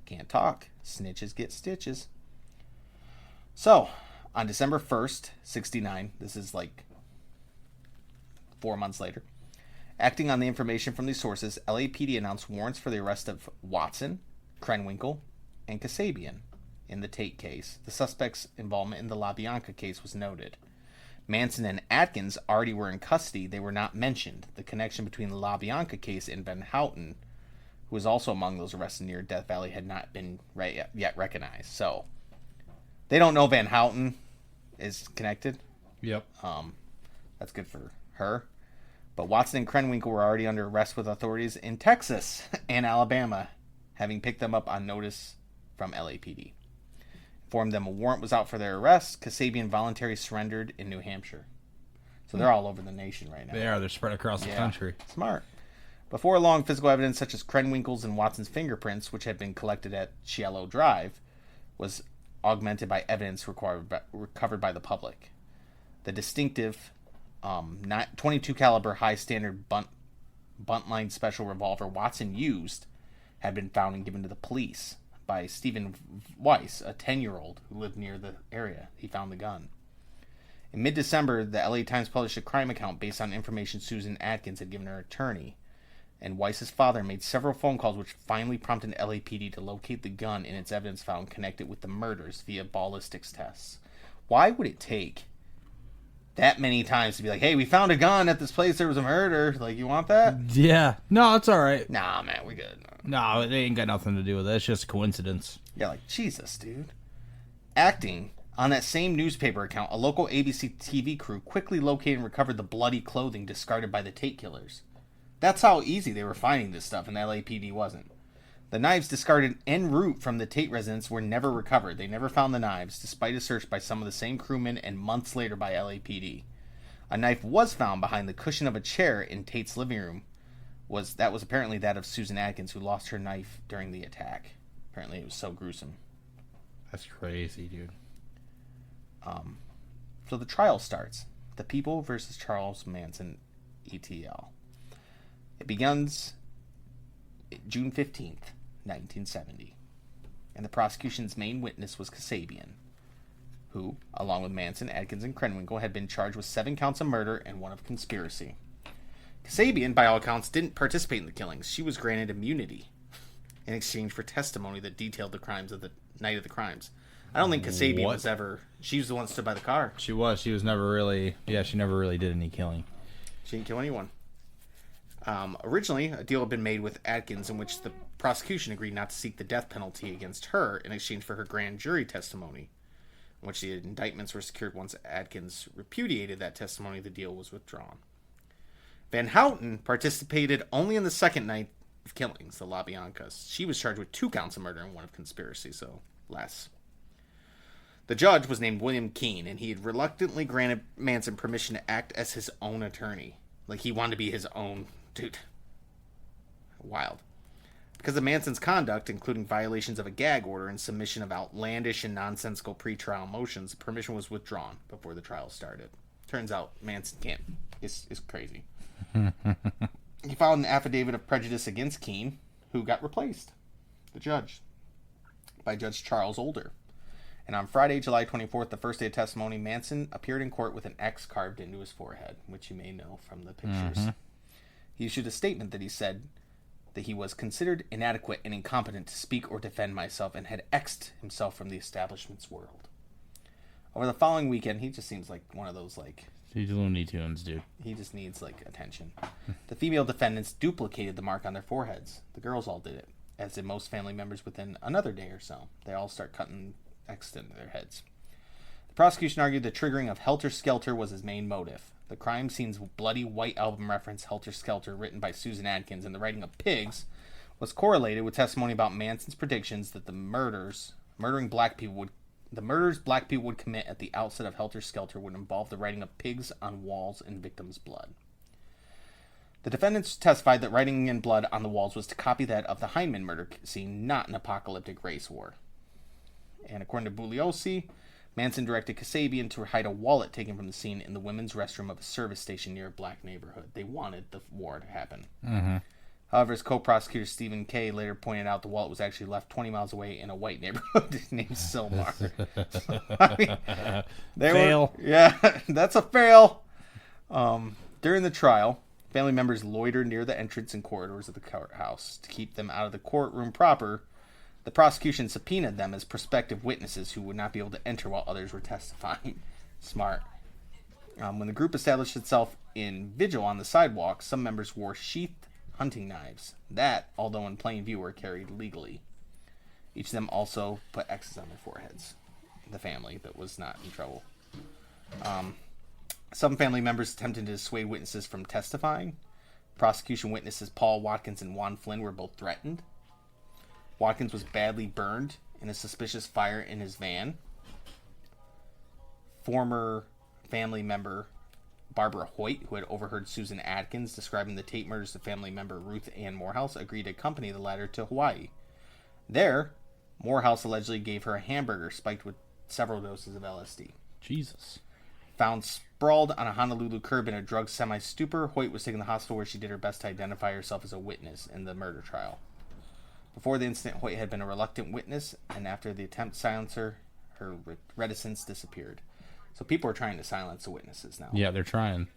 Can't talk. Snitches get stitches. So, on December 1st, 1969, this is 4 months later, acting on the information from these sources, LAPD announced warrants for the arrest of Watson, Krenwinkel, and Kasabian. In the Tate case, the suspects' involvement in the LaBianca case was noted. Manson and Atkins already were in custody. They were not mentioned. The connection between the LaBianca case and Van Houten, who was also among those arrested near Death Valley, had not been yet recognized. So, they don't know Van Houten is connected. Yep. That's good for her. But Watson and Krenwinkel were already under arrest with authorities in Texas and Alabama, having picked them up on notice from LAPD. Informed them a warrant was out for their arrest, Kasabian voluntarily surrendered in New Hampshire. So they're all over the nation right now. They are. They're spread across the country. Smart. Before long, physical evidence such as Krenwinkel's and Watson's fingerprints, which had been collected at Cielo Drive, was augmented by evidence recovered by the public. The distinctive 22 caliber high standard buntline special revolver Watson used had been found and given to the police by Stephen Weiss, a 10-year-old who lived near the area. He found the gun. In mid-December, the LA Times published a crime account based on information Susan Atkins had given her attorney, and Weiss's father made several phone calls which finally prompted LAPD to locate the gun in its evidence file and connect it with the murders via ballistics tests. Why would it take that many times to be like, hey, we found a gun at this place, there was a murder, like, you want that? Yeah. No, it's all right. Nah, man, we good. No, it ain't got nothing to do with it. It's just a coincidence. Yeah, like, Jesus, dude. Acting on that same newspaper account, a local ABC TV crew quickly located and recovered the bloody clothing discarded by the Tate killers. That's how easy they were finding this stuff, and the LAPD wasn't. The knives discarded en route from the Tate residence were never recovered. They never found the knives, despite a search by some of the same crewmen and months later by LAPD. A knife was found behind the cushion of a chair in Tate's living room. That was apparently that of Susan Atkins, who lost her knife during the attack. Apparently it was so gruesome. That's crazy, dude. So the trial starts. The People versus Charles Manson, ETL. It begins June 15th, 1970. And the prosecution's main witness was Kasabian, who, along with Manson, Atkins, and Krenwinkel, had been charged with 7 counts of murder and 1 of conspiracy. Kasabian, by all accounts, didn't participate in the killings. She was granted immunity in exchange for testimony that detailed the crimes of the night of the crimes. I don't think Kasabian was ever... She was the one that stood by the car. She was. She was never really... Yeah, she never really did any killing. She didn't kill anyone. Originally, a deal had been made with Atkins in which the prosecution agreed not to seek the death penalty against her in exchange for her grand jury testimony, in which the indictments were secured. Once Atkins repudiated that testimony, the deal was withdrawn. Van Houten participated only in the second night of killings, the La Biancas. She was charged with 2 counts of murder and 1 of conspiracy, so less. The judge was named William Keene, and he had reluctantly granted Manson permission to act as his own attorney. Like, he wanted to be his own... Dude. Wild. Because of Manson's conduct, including violations of a gag order and submission of outlandish and nonsensical pretrial motions, permission was withdrawn before the trial started. Turns out Manson is crazy. He filed an affidavit of prejudice against Keene, who got replaced, the judge, by Judge Charles Older. And on Friday, July 24th, the first day of testimony, Manson appeared in court with an X carved into his forehead, which you may know from the pictures. Mm-hmm. He issued a statement that he said that he was considered inadequate and incompetent to speak or defend myself and had X'd himself from the establishment's world. Over the following weekend, he just seems like one of those, like... He's Looney Tunes, dude. He just needs, like, attention. The female defendants duplicated the mark on their foreheads. The girls all did it, as did most family members within another day or so. They all start cutting X'd into their heads. The prosecution argued the triggering of Helter, Skelter was his main motive. The crime scene's bloody White Album reference, Helter, Skelter, written by Susan Atkins, and the writing of Pigs, was correlated with testimony about Manson's predictions that the murders black people would commit at the outset of Helter, Skelter would involve the writing of pigs on walls in victims' blood. The defendants testified that writing in blood on the walls was to copy that of the Heinemann murder scene, not an apocalyptic race war. And according to Bugliosi, Manson directed Kasabian to hide a wallet taken from the scene in the women's restroom of a service station near a black neighborhood. They wanted the war to happen. Mm-hmm. However, as co-prosecutor Stephen Kay later pointed out, the wallet was actually left 20 miles away in a white neighborhood named Silmar. Fail. Yeah, that's a fail. During the trial, family members loitered near the entrance and corridors of the courthouse. To keep them out of the courtroom proper, the prosecution subpoenaed them as prospective witnesses who would not be able to enter while others were testifying. Smart. When the group established itself in vigil on the sidewalk, some members wore sheathed hunting knives that, although in plain view, were carried legally. Each of them also put X's on their foreheads. The family that was not in trouble. Some family members attempted to dissuade witnesses from testifying. Prosecution witnesses Paul Watkins and Juan Flynn were both threatened. Watkins was badly burned in a suspicious fire in his van. Former family member Barbara Hoyt, who had overheard Susan Atkins describing the Tate murders to family member Ruth Ann Morehouse, agreed to accompany the latter to Hawaii. There, Morehouse allegedly gave her a hamburger spiked with several doses of LSD. Jesus. Found sprawled on a Honolulu curb in a drug semi-stupor, Hoyt was taken to the hospital where she did her best to identify herself as a witness in the murder trial. Before the incident, Hoyt had been a reluctant witness, and after the attempt to silence her, her reticence disappeared. So people are trying to silence the witnesses now. Yeah, they're trying.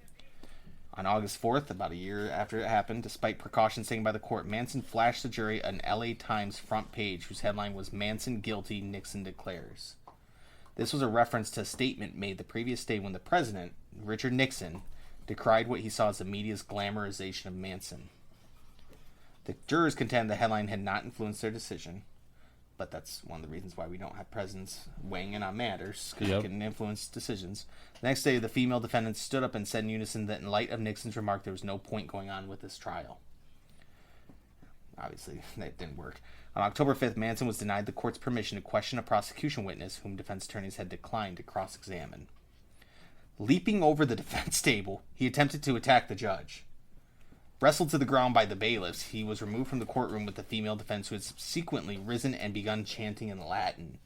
On August 4th, about a year after it happened, despite precautions taken by the court, Manson flashed the jury an LA Times front page whose headline was "Manson Guilty, Nixon Declares." This was a reference to a statement made the previous day when the president, Richard Nixon, decried what he saw as the media's glamorization of Manson. The jurors contend the headline had not influenced their decision, but that's one of the reasons why we don't have presidents weighing in on matters, because it can influence decisions. The next day, the female defendants stood up and said in unison that in light of Nixon's remark, there was no point going on with this trial. Obviously, that didn't work. On October 5th, Manson was denied the court's permission to question a prosecution witness whom defense attorneys had declined to cross-examine. Leaping over the defense table, he attempted to attack the judge. Wrestled to the ground by the bailiffs, he was removed from the courtroom with the female defense, who had subsequently risen and begun chanting in Latin.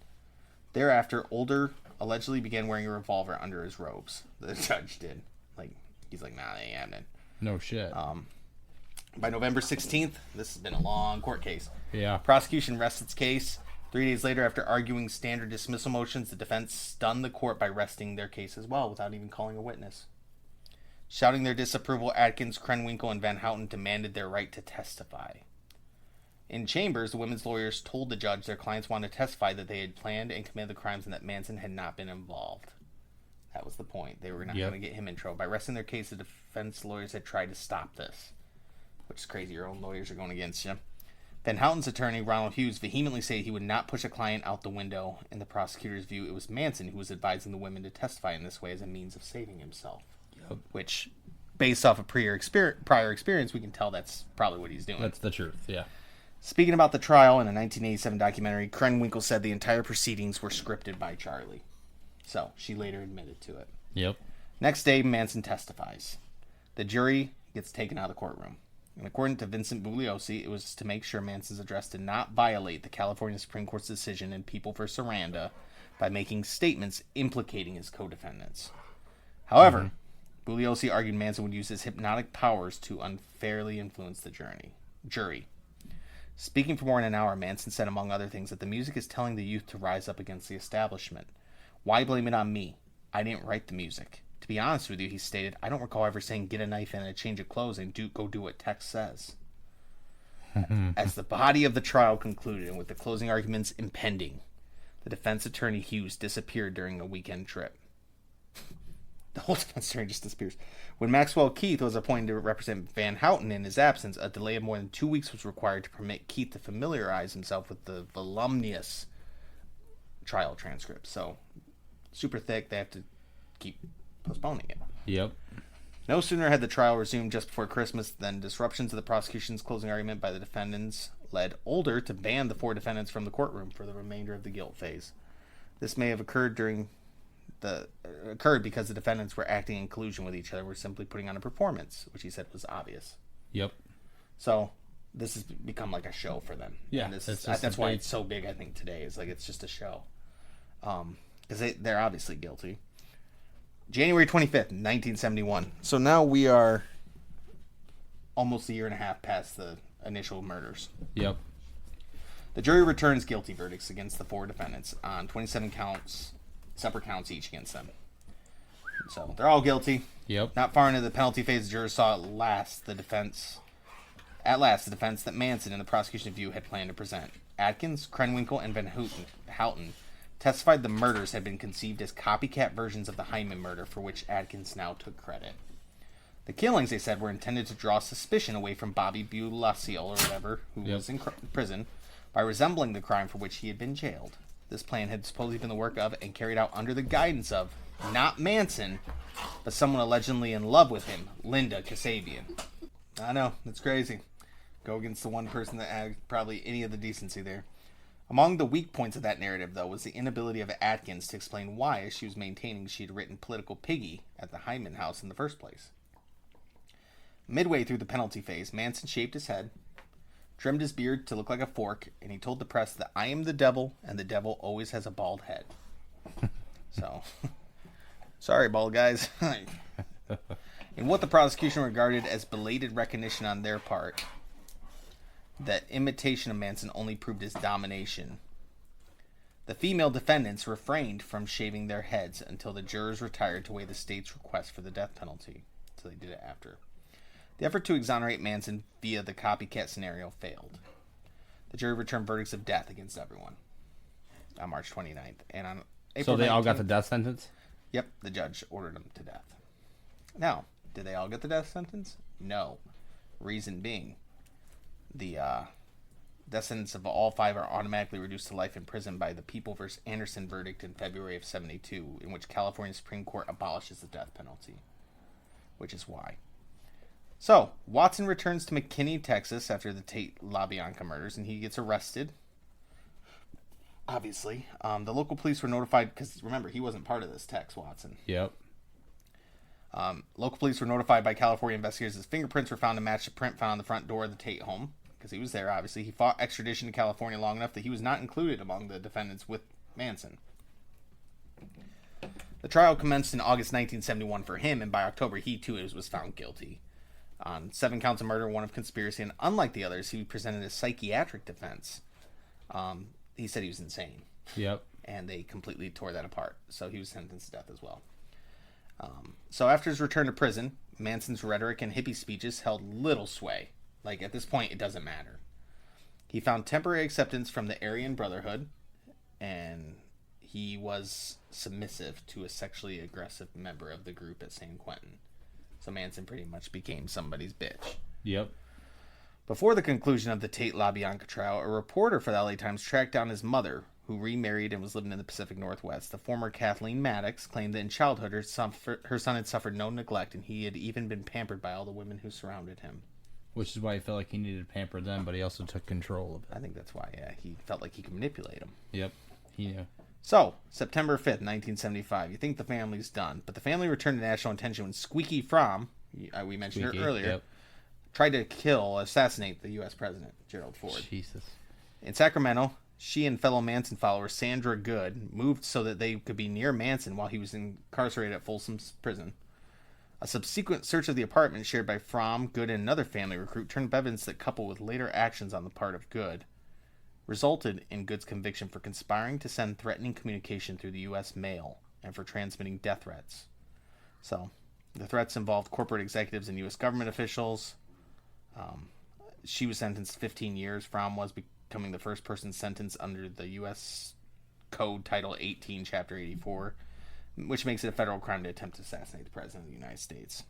Thereafter, Older allegedly began wearing a revolver under his robes. The judge did. He's like, nah, they ain't happening. No shit. By November 16th, this has been a long court case. Yeah. Prosecution rests its case. 3 days later, after arguing standard dismissal motions, the defense stunned the court by resting their case as well, without even calling a witness. Shouting their disapproval, Atkins, Krenwinkel, and Van Houten demanded their right to testify. In chambers, the women's lawyers told the judge their clients wanted to testify that they had planned and committed the crimes and that Manson had not been involved. That was the point. They were not going to get him in trouble. By resting their case, the defense lawyers had tried to stop this. Which is crazy. Your own lawyers are going against you. Van Houten's attorney, Ronald Hughes, vehemently said he would not push a client out the window. In the prosecutor's view, it was Manson who was advising the women to testify in this way as a means of saving himself. Which, based off of prior experience, we can tell that's probably what he's doing. That's the truth, yeah. Speaking about the trial in a 1987 documentary, Krenwinkel said the entire proceedings were scripted by Charlie. So, she later admitted to it. Yep. Next day, Manson testifies. The jury gets taken out of the courtroom. And according to Vincent Bugliosi, it was to make sure Manson's address did not violate the California Supreme Court's decision in People v. Saranda by making statements implicating his co-defendants. However, Bugliosi argued Manson would use his hypnotic powers to unfairly influence the jury. Speaking for more than an hour, Manson said, among other things, that the music is telling the youth to rise up against the establishment. Why blame it on me? I didn't write the music. To be honest with you, he stated, I don't recall ever saying get a knife and a change of clothes and go do what text says. As the body of the trial concluded and with the closing arguments impending, the defense attorney Hughes disappeared during a weekend trip. The whole defense attorney just disappears. When Maxwell Keith was appointed to represent Van Houten in his absence, a delay of more than 2 weeks was required to permit Keith to familiarize himself with the voluminous trial transcript. So, super thick, they have to keep postponing it. Yep. No sooner had the trial resumed just before Christmas than disruptions to the prosecution's closing argument by the defendants led Older to ban the 4 defendants from the courtroom for the remainder of the guilt phase. This may have occurred because the defendants were acting in collusion with each other, were simply putting on a performance, which he said was obvious. Yep. So this has become like a show for them. Yeah, and that's why it's so big. I think today is like it's just a show, because they're obviously guilty. January 25th, 1971. So now we are almost a year and a half past the initial murders. Yep. The jury returns guilty verdicts against the 4 defendants on 27 separate counts each against them. So they're all guilty. Yep. Not far into the penalty phase, the jurors saw at last the defense that Manson and the prosecution view had planned to present. Atkins, Krenwinkel, and Van Houten testified the murders had been conceived as copycat versions of the Hyman murder, for which Atkins now took credit. The killings, they said, were intended to draw suspicion away from Bobby Bulaciel, or whatever, who was in prison, by resembling the crime for which he had been jailed. This plan had supposedly been the work of and carried out under the guidance of, not Manson, but someone allegedly in love with him, Linda Kasabian. I know, it's crazy. Go against the one person that had probably any of the decency there. Among the weak points of that narrative, though, was the inability of Atkins to explain why she was maintaining she had written political piggy at the Hyman house in the first place. Midway through the penalty phase, Manson shaved his head, trimmed his beard to look like a fork, and he told the press that I am the devil, and the devil always has a bald head. So, sorry, bald guys. In what the prosecution regarded as belated recognition on their part, that imitation of Manson only proved his domination, the female defendants refrained from shaving their heads until the jurors retired to weigh the state's request for the death penalty. So they did it after. The effort to exonerate Manson via the copycat scenario failed. The jury returned verdicts of death against everyone on March 29th. And on April So they 19th, all got the death sentence? Yep, the judge ordered them to death. Now, did they all get the death sentence? No. Reason being, the death sentence of all 5 are automatically reduced to life in prison by the People v. Anderson verdict in February of '72, in which California Supreme Court abolishes the death penalty, which is why. So, Watson returns to McKinney, Texas after the Tate LaBianca murders, and he gets arrested. Obviously. The local police were notified, because remember, he wasn't part of this, Tex Watson. Yep. Local police were notified by California investigators his fingerprints were found to match the print found on the front door of the Tate home, because he was there, obviously. He fought extradition to California long enough that he was not included among the defendants with Manson. The trial commenced in August 1971 for him, and by October he, too, was found guilty on 7 counts of murder, 1 of conspiracy, and unlike the others, he presented a psychiatric defense. He said he was insane. Yep. And they completely tore that apart, so he was sentenced to death as well. So after his return to prison, Manson's rhetoric and hippie speeches held little sway. Like, at this point, it doesn't matter. He found temporary acceptance from the Aryan Brotherhood, and he was submissive to a sexually aggressive member of the group at San Quentin. So Manson pretty much became somebody's bitch. Yep. Before the conclusion of the Tate LaBianca trial, a reporter for the LA Times tracked down his mother, who remarried and was living in the Pacific Northwest. The former Kathleen Maddox claimed that in childhood her son had suffered no neglect, and he had even been pampered by all the women who surrounded him. Which is why he felt like he needed to pamper them, but he also took control of it. I think that's why, yeah, he felt like he could manipulate them. Yep. He knew. So, September 5th, 1975. You think the family's done, but the family returned to national attention when Squeaky Fromm, we mentioned her earlier, yep, tried to assassinate the U.S. President, Gerald Ford. Jesus. In Sacramento, she and fellow Manson follower Sandra Good moved so that they could be near Manson while he was incarcerated at Folsom's prison. A subsequent search of the apartment shared by Fromm, Good, and another family recruit turned up evidence that, coupled with later actions on the part of Good, resulted in Good's conviction for conspiring to send threatening communication through the U.S. mail and for transmitting death threats. So, the threats involved corporate executives and U.S. government officials. She was sentenced to 15 years. Fromm was becoming the first person sentenced under the U.S. Code Title 18, Chapter 84, which makes it a federal crime to attempt to assassinate the President of the United States.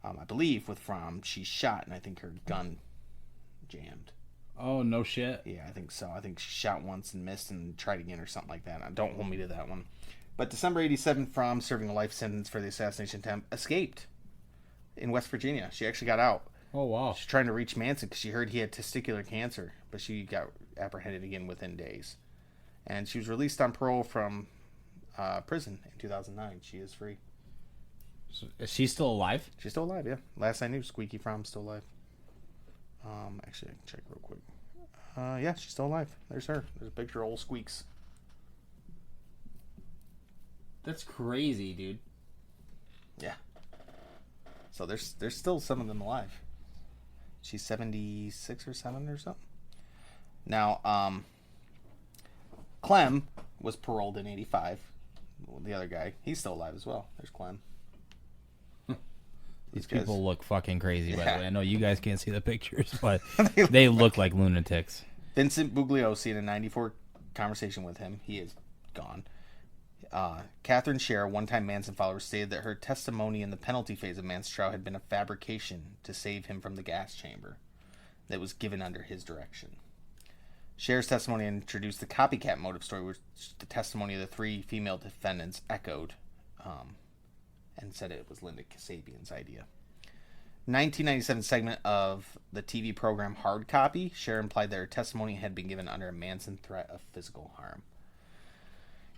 I believe with Fromm, she shot, and I think her gun jammed. Oh, no shit. Yeah, I think so. I think she shot once and missed and tried again or something like that. Don't hold me to that one. But December 87, Fromm, serving a life sentence for the assassination attempt, escaped in West Virginia. She actually got out. Oh, wow. She's trying to reach Manson because she heard he had testicular cancer, but she got apprehended again within days. And she was released on parole from prison in 2009. She is free. So, is she still alive? She's still alive, yeah. Last I knew, Squeaky Fromm's still alive. Actually, I can check real quick. Yeah, she's still alive. There's her. There's a picture of old Squeaks. That's crazy, dude. Yeah. So there's still some of them alive. She's 76 or 7 or something. Now, Clem was paroled in 85. The other guy, he's still alive as well. There's Clem. These people look fucking crazy, by the Yeah. way. I know you guys can't see the pictures, but they look like lunatics. Vincent Bugliosi in a 94 conversation with him. He is gone. Catherine Scher, a one-time Manson follower, stated that her testimony in the penalty phase of Manson's trial had been a fabrication to save him from the gas chamber that was given under his direction. Scher's testimony introduced the copycat motive story, which the testimony of the 3 female defendants echoed, and said it was Linda Kasabian's idea. 1997 segment of the TV program Hard Copy, Cher implied that her testimony had been given under a Manson threat of physical harm.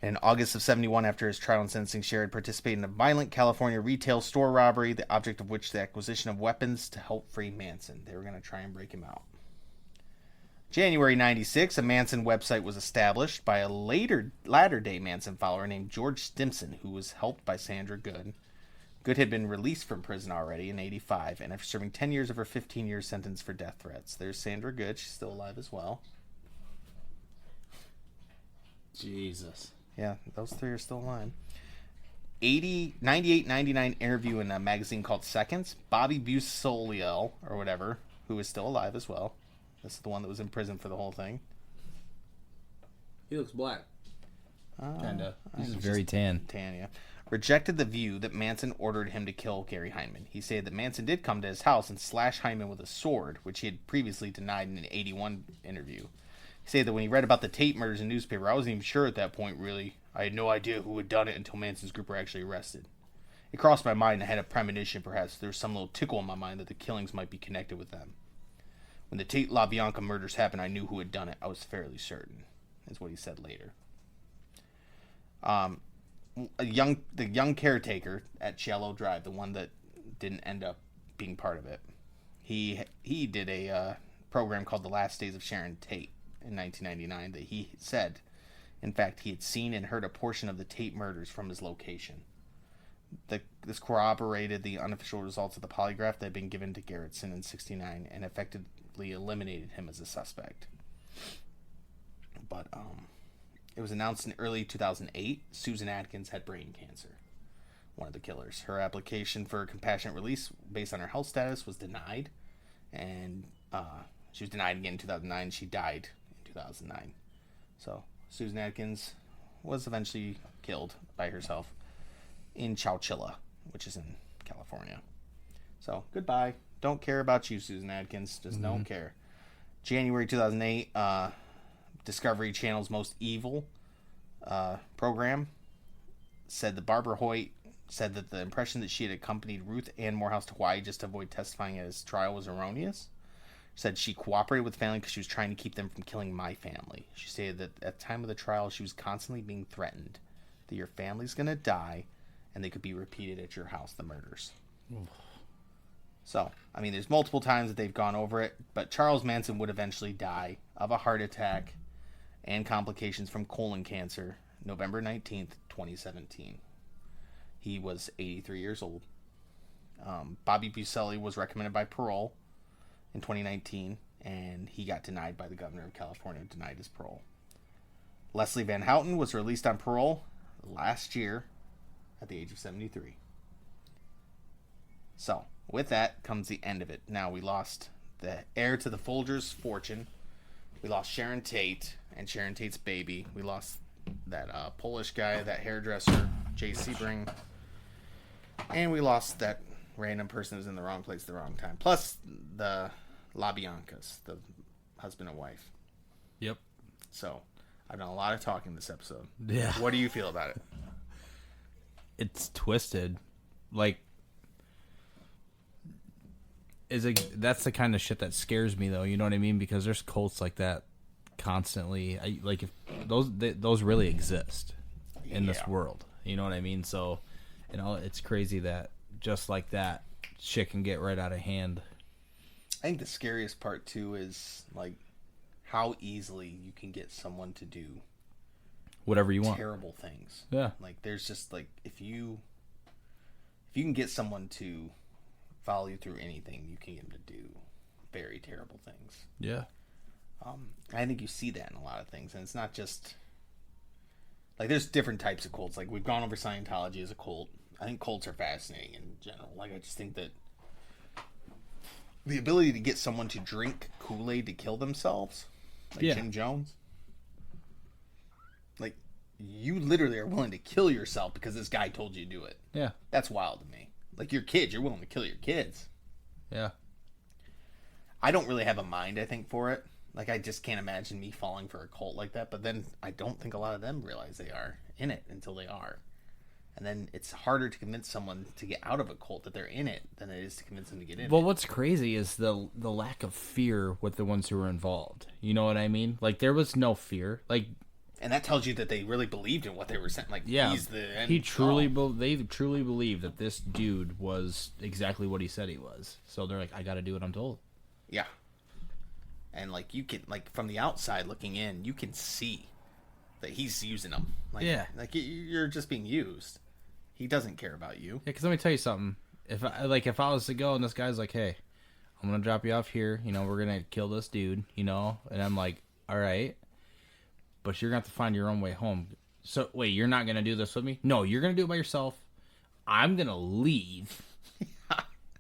In August of 71, after his trial and sentencing, Cher had participated in a violent California retail store robbery, the object of which the acquisition of weapons to help free Manson. They were going to try and break him out. January 96, a Manson website was established by a latter-day Manson follower named George Stimson, who was helped by Sandra Good. Good had been released from prison already in 85, and after serving 10 years of her 15-year sentence for death threats. There's Sandra Good. She's still alive as well. Jesus. Yeah, those three are still alive. 98-99 interview in a magazine called Seconds. Bobby Busoliel, or whatever, who is still alive as well. This is the one that was in prison for the whole thing. He looks black. Kinda. He's very tan. Tan, yeah. Rejected the view that Manson ordered him to kill Gary Hyndman. He said that Manson did come to his house and slash Hyndman with a sword, which he had previously denied in an 81 interview. He said that when he read about the Tate murders in the newspaper, I wasn't even sure at that point, really. I had no idea who had done it until Manson's group were actually arrested. It crossed my mind and I had a premonition, perhaps. There was some little tickle in my mind that the killings might be connected with them. When the Tate LaBianca murders happened, I knew who had done it. I was fairly certain, is what he said later. The young caretaker at Shallow Drive, the one that didn't end up being part of it, he did a program called The Last Days of Sharon Tate in 1999 that he said, in fact, he had seen and heard a portion of the Tate murders from his location. This corroborated the unofficial results of the polygraph that had been given to Gerritsen in 1969 and effectively eliminated him as a suspect. But it was announced in early 2008 Susan Atkins had brain cancer, one of the killers. Her application for compassionate release based on her health status was denied, and she was denied again in 2009. She died in 2009. So Susan Atkins was eventually killed by herself in Chowchilla, which is in California. So goodbye. Don't care about you, Susan Atkins. Just don't care. January 2008, Discovery Channel's Most Evil program said that Barbara Hoyt said that the impression that she had accompanied Ruth Ann Morehouse to Hawaii just to avoid testifying at his trial was erroneous. She said she cooperated with the family because she was trying to keep them from killing my family. She stated that at the time of the trial, she was constantly being threatened that your family's going to die and they could be repeated at your house, the murders. So, I mean, there's multiple times that they've gone over it, but Charles Manson would eventually die of a heart attack and complications from colon cancer, November 19th, 2017. He was 83 years old. Bobby Buscemi was recommended by parole in 2019, and he got denied by the governor of California, denied his parole. Leslie Van Houten was released on parole last year at the age of 73. So, with that comes the end of it. Now, we lost the heir to the Folgers' fortune. We lost Sharon Tate and Sharon Tate's baby. We lost that Polish guy, that hairdresser, Jay Sebring. And we lost that random person who's in the wrong place at the wrong time. Plus the LaBiancas, the husband and wife. Yep. So, I've done a lot of talking this episode. Yeah. What do you feel about it? It's twisted. Like, that's the kind of shit that scares me, though. You know what I mean? Because there's cults like that constantly. If those really exist in this world. You know what I mean? So, it's crazy that just like that, shit can get right out of hand. I think the scariest part too is like how easily you can get someone to do whatever you want, terrible things. Yeah. Like there's just like if you can get someone to follow you through anything, you can get them to do very terrible things. Yeah. I think you see that in a lot of things, and it's not just like there's different types of cults. Like we've gone over Scientology as a cult. I think cults are fascinating in general. Like I just think that the ability to get someone to drink Kool-Aid to kill themselves, like Jim Jones, like you literally are willing to kill yourself because this guy told you to do it. Yeah. That's wild to me. Like your kids, you're willing to kill your kids. Yeah. I don't really have a mind, I think, for it. Like, I just can't imagine me falling for a cult like that. But then I don't think a lot of them realize they are in it until they are. And then it's harder to convince someone to get out of a cult that they're in it than it is to convince them to get in Well, it. what's crazy is the lack of fear with the ones who were involved. You know what I mean? Like, there was no fear. Like, And that tells you that they really believed in what they were saying. Like, yeah, he's the end. they truly believed that this dude was exactly what he said he was. So they're like, I got to do what I'm told. Yeah. And, like, you can, like, from the outside looking in, you can see that he's using them. Like, Yeah. Like, you're just being used. He doesn't care about you. Yeah, because let me tell you something. If I was to go and this guy's like, hey, I'm going to drop you off here. You know, we're going to kill this dude, you know? And I'm like, all right. But you're going to have to find your own way home. So, wait, you're not going to do this with me? No, you're going to do it by yourself. I'm going to leave.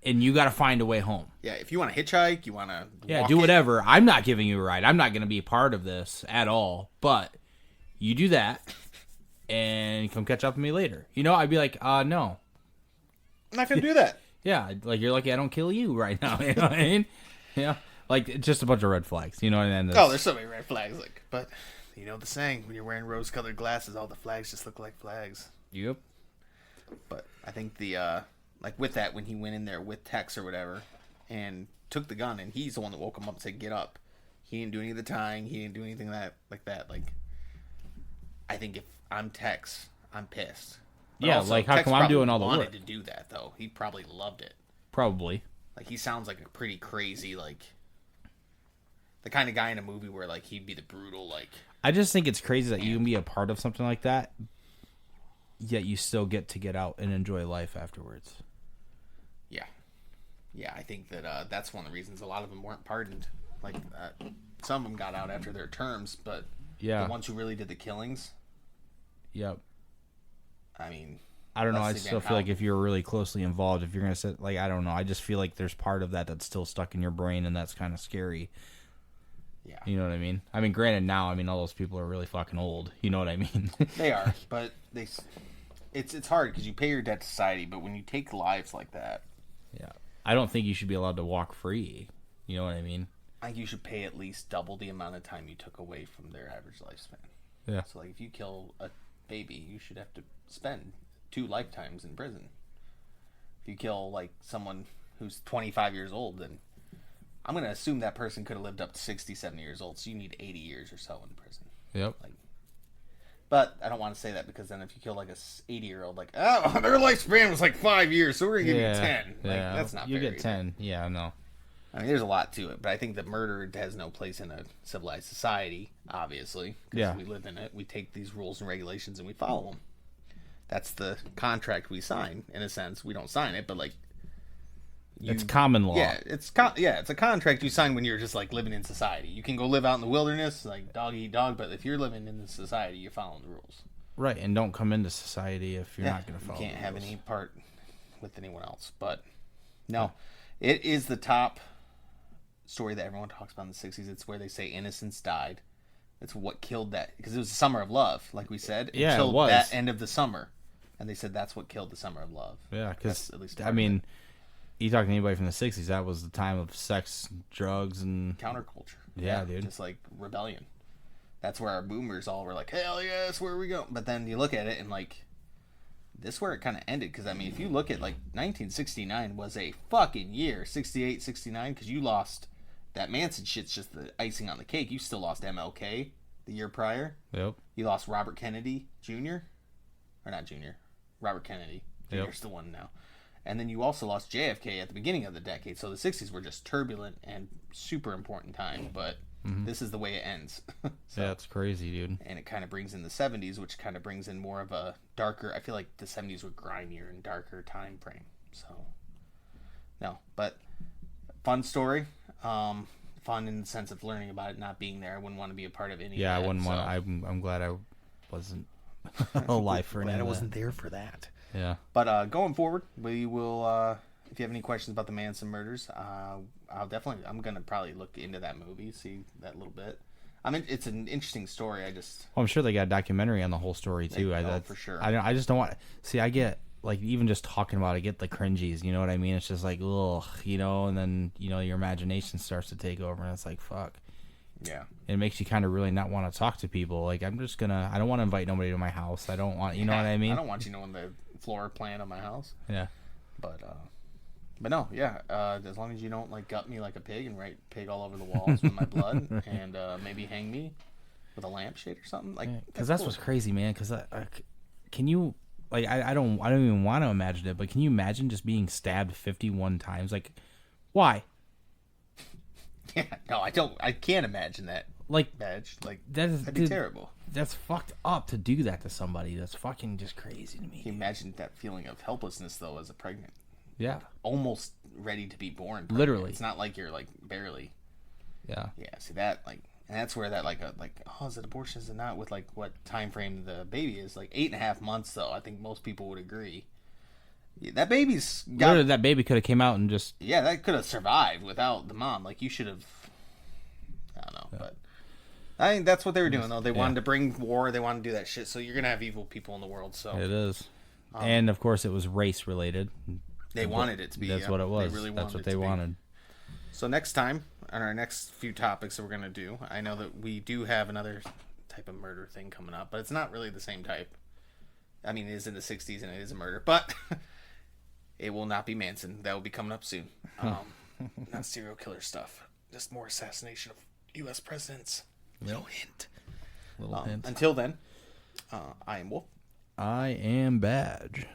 And you got to find a way home. Yeah, if you want to hitchhike, you want to do whatever. I'm not giving you a ride. I'm not going to be a part of this at all. But you do that and come catch up with me later. You know, I'd be like, no. I'm not going to do that. Yeah, like, you're lucky I don't kill you right now. You know what I mean? Yeah. Like, it's just a bunch of red flags. You know what I mean? Oh, there's so many red flags. Like, but you know the saying, when you're wearing rose-colored glasses, all the flags just look like flags. Yep. But I think the like with that, when he went in there with Tex or whatever and took the gun, and he's the one that woke him up and said, get up. He didn't do any of the tying. He didn't do anything like that. Like, I think if I'm Tex, I'm pissed. But Yeah, also, like, how Tex come I'm probably doing all the wanted work? to do that, though. He probably loved it. Probably. Like, he sounds like a pretty crazy, like, the kind of guy in a movie where, like, he'd be the brutal, like... I just think it's crazy that you can be a part of something like that, yet you still get to get out and enjoy life afterwards. Yeah. Yeah, I think that that's one of the reasons a lot of them weren't pardoned. Like, some of them got out after their terms, but Yeah. the ones who really did the killings, Yep. I mean... I don't know. I Leslie still Van feel like Houten. if you're really closely involved, if you're going to sit, like, I don't know. I just feel like there's part of that that's still stuck in your brain, and that's kind of scary. Yeah. You know what I mean? I mean, granted, now, I mean, all those people are really fucking old. You know what I mean? They are, but it's hard because you pay your debt to society, but when you take lives like that... Yeah. I don't think you should be allowed to walk free. You know what I mean? I think you should pay at least double the amount of time you took away from their average lifespan. Yeah. So, like, if you kill a baby, you should have to spend 2 lifetimes in prison. If you kill, like, someone who's 25 years old, then I'm going to assume that person could have lived up to 60, 70 years old, so you need 80 years or so in prison. Yep. Like, but I don't want to say that because then if you kill, like, a 80-year-old, like, oh, their lifespan was, like, 5 years, so we're going to give you 10. Like, Yeah. that's not You fair get either. 10. Yeah, no. I mean, there's a lot to it, but I think that murder has no place in a civilized society, obviously. Because Yeah. we live in it. We take these rules and regulations and we follow them. That's the contract we sign, in a sense. We don't sign it, but, like... It's common law. Yeah, it's a contract you sign when you're just, like, living in society. You can go live out in the wilderness, like, dog eat dog, but if you're living in the society, you're following the rules. Right, and don't come into society if you're not going to follow You can't the have rules. any part with anyone else. But, no. It is the top story that everyone talks about in the 60s. It's where they say innocence died. It's what killed that. Because it was the summer of love, like we said. Yeah, until it was. that end of the summer. And they said that's what killed the summer of love. Yeah, That's because, at least I part of mean, it. you talk to anybody from the 60s, that was the time of sex, drugs, and... Counterculture. Yeah, dude. Just like rebellion. That's where our boomers all were like, hell yes, where are we going? But then you look at it and, like, this is where it kind of ended. Because, I mean, if you look at, like, 1969 was a fucking year. 68, 69, because you lost... That Manson shit's just the icing on the cake. You still lost MLK the year prior. Yep. You lost Robert Kennedy Jr. Or not Jr. Robert Kennedy. Jr. Yep. is the one now. And then you also lost JFK at the beginning of the decade. So the 60s were just turbulent and super important time. But this is the way it ends. So, Yeah, it's crazy, dude. and it kind of brings in the 70s, which kind of brings in more of a darker... I feel like the 70s were grimier and darker time frame. So, no. But fun story. Fun in the sense of learning about it, not being there. I wouldn't want to be a part of any Yeah, of that. I wouldn't want. so- I'm glad I wasn't alive for any Glad I of wasn't that. there for that. Yeah. But going forward, we will. If you have any questions about the Manson murders, I'm gonna probably look into that movie, see that little bit. I mean, it's an interesting story. I just Well, I'm sure they got a documentary on the whole story too. for sure. I just don't want. See, I get like even just talking about it, I get the cringies. You know what I mean? It's just like ugh, you know. And then you know your imagination starts to take over, and it's like fuck. Yeah. It makes you kind of really not want to talk to people. Like, I don't want to invite nobody to my house. I don't want, you know what I mean? I don't want you knowing the floor plan of my house. Yeah. But no, yeah. As long as you don't like gut me like a pig and write pig all over the walls with my blood, and maybe hang me with a lampshade or something, like. Because that's what's crazy, man. Because can you, like, I don't even want to imagine it, but can you imagine just being stabbed 51 times? Like, why? Yeah, no, I don't. I can't imagine that. Like, Badge, like that'd be terrible. That's fucked up to do that to somebody. That's fucking just crazy to me. Can you imagine that feeling of helplessness though, as a pregnant? Yeah. Almost ready to be born. Pregnant. Literally. It's not like you're like barely. Yeah. Yeah. See that, like, and that's where that is it abortion? Is it not? With like what time frame the baby is? Like 8.5 months though. I think most people would agree. Yeah, that baby's got. Literally, that baby could have came out and just. Yeah, that could have survived without the mom. Like, you should have. I don't know, but I think that's what they were doing though. They wanted to bring war. They wanted to do that shit. So you're gonna have evil people in the world. So it is, and of course it was race related. They wanted it to be. That's what it was. They really that's wanted what they wanted. So next time on our next few topics that we're gonna do, I know that we do have another type of murder thing coming up, but it's not really the same type. I mean, it is in the 60s and it is a murder, but it will not be Manson. That will be coming up soon. Not serial killer stuff. Just more assassination of U.S. presidents. Little hint. Little hint. Until then, I am Wolf. I am Badge.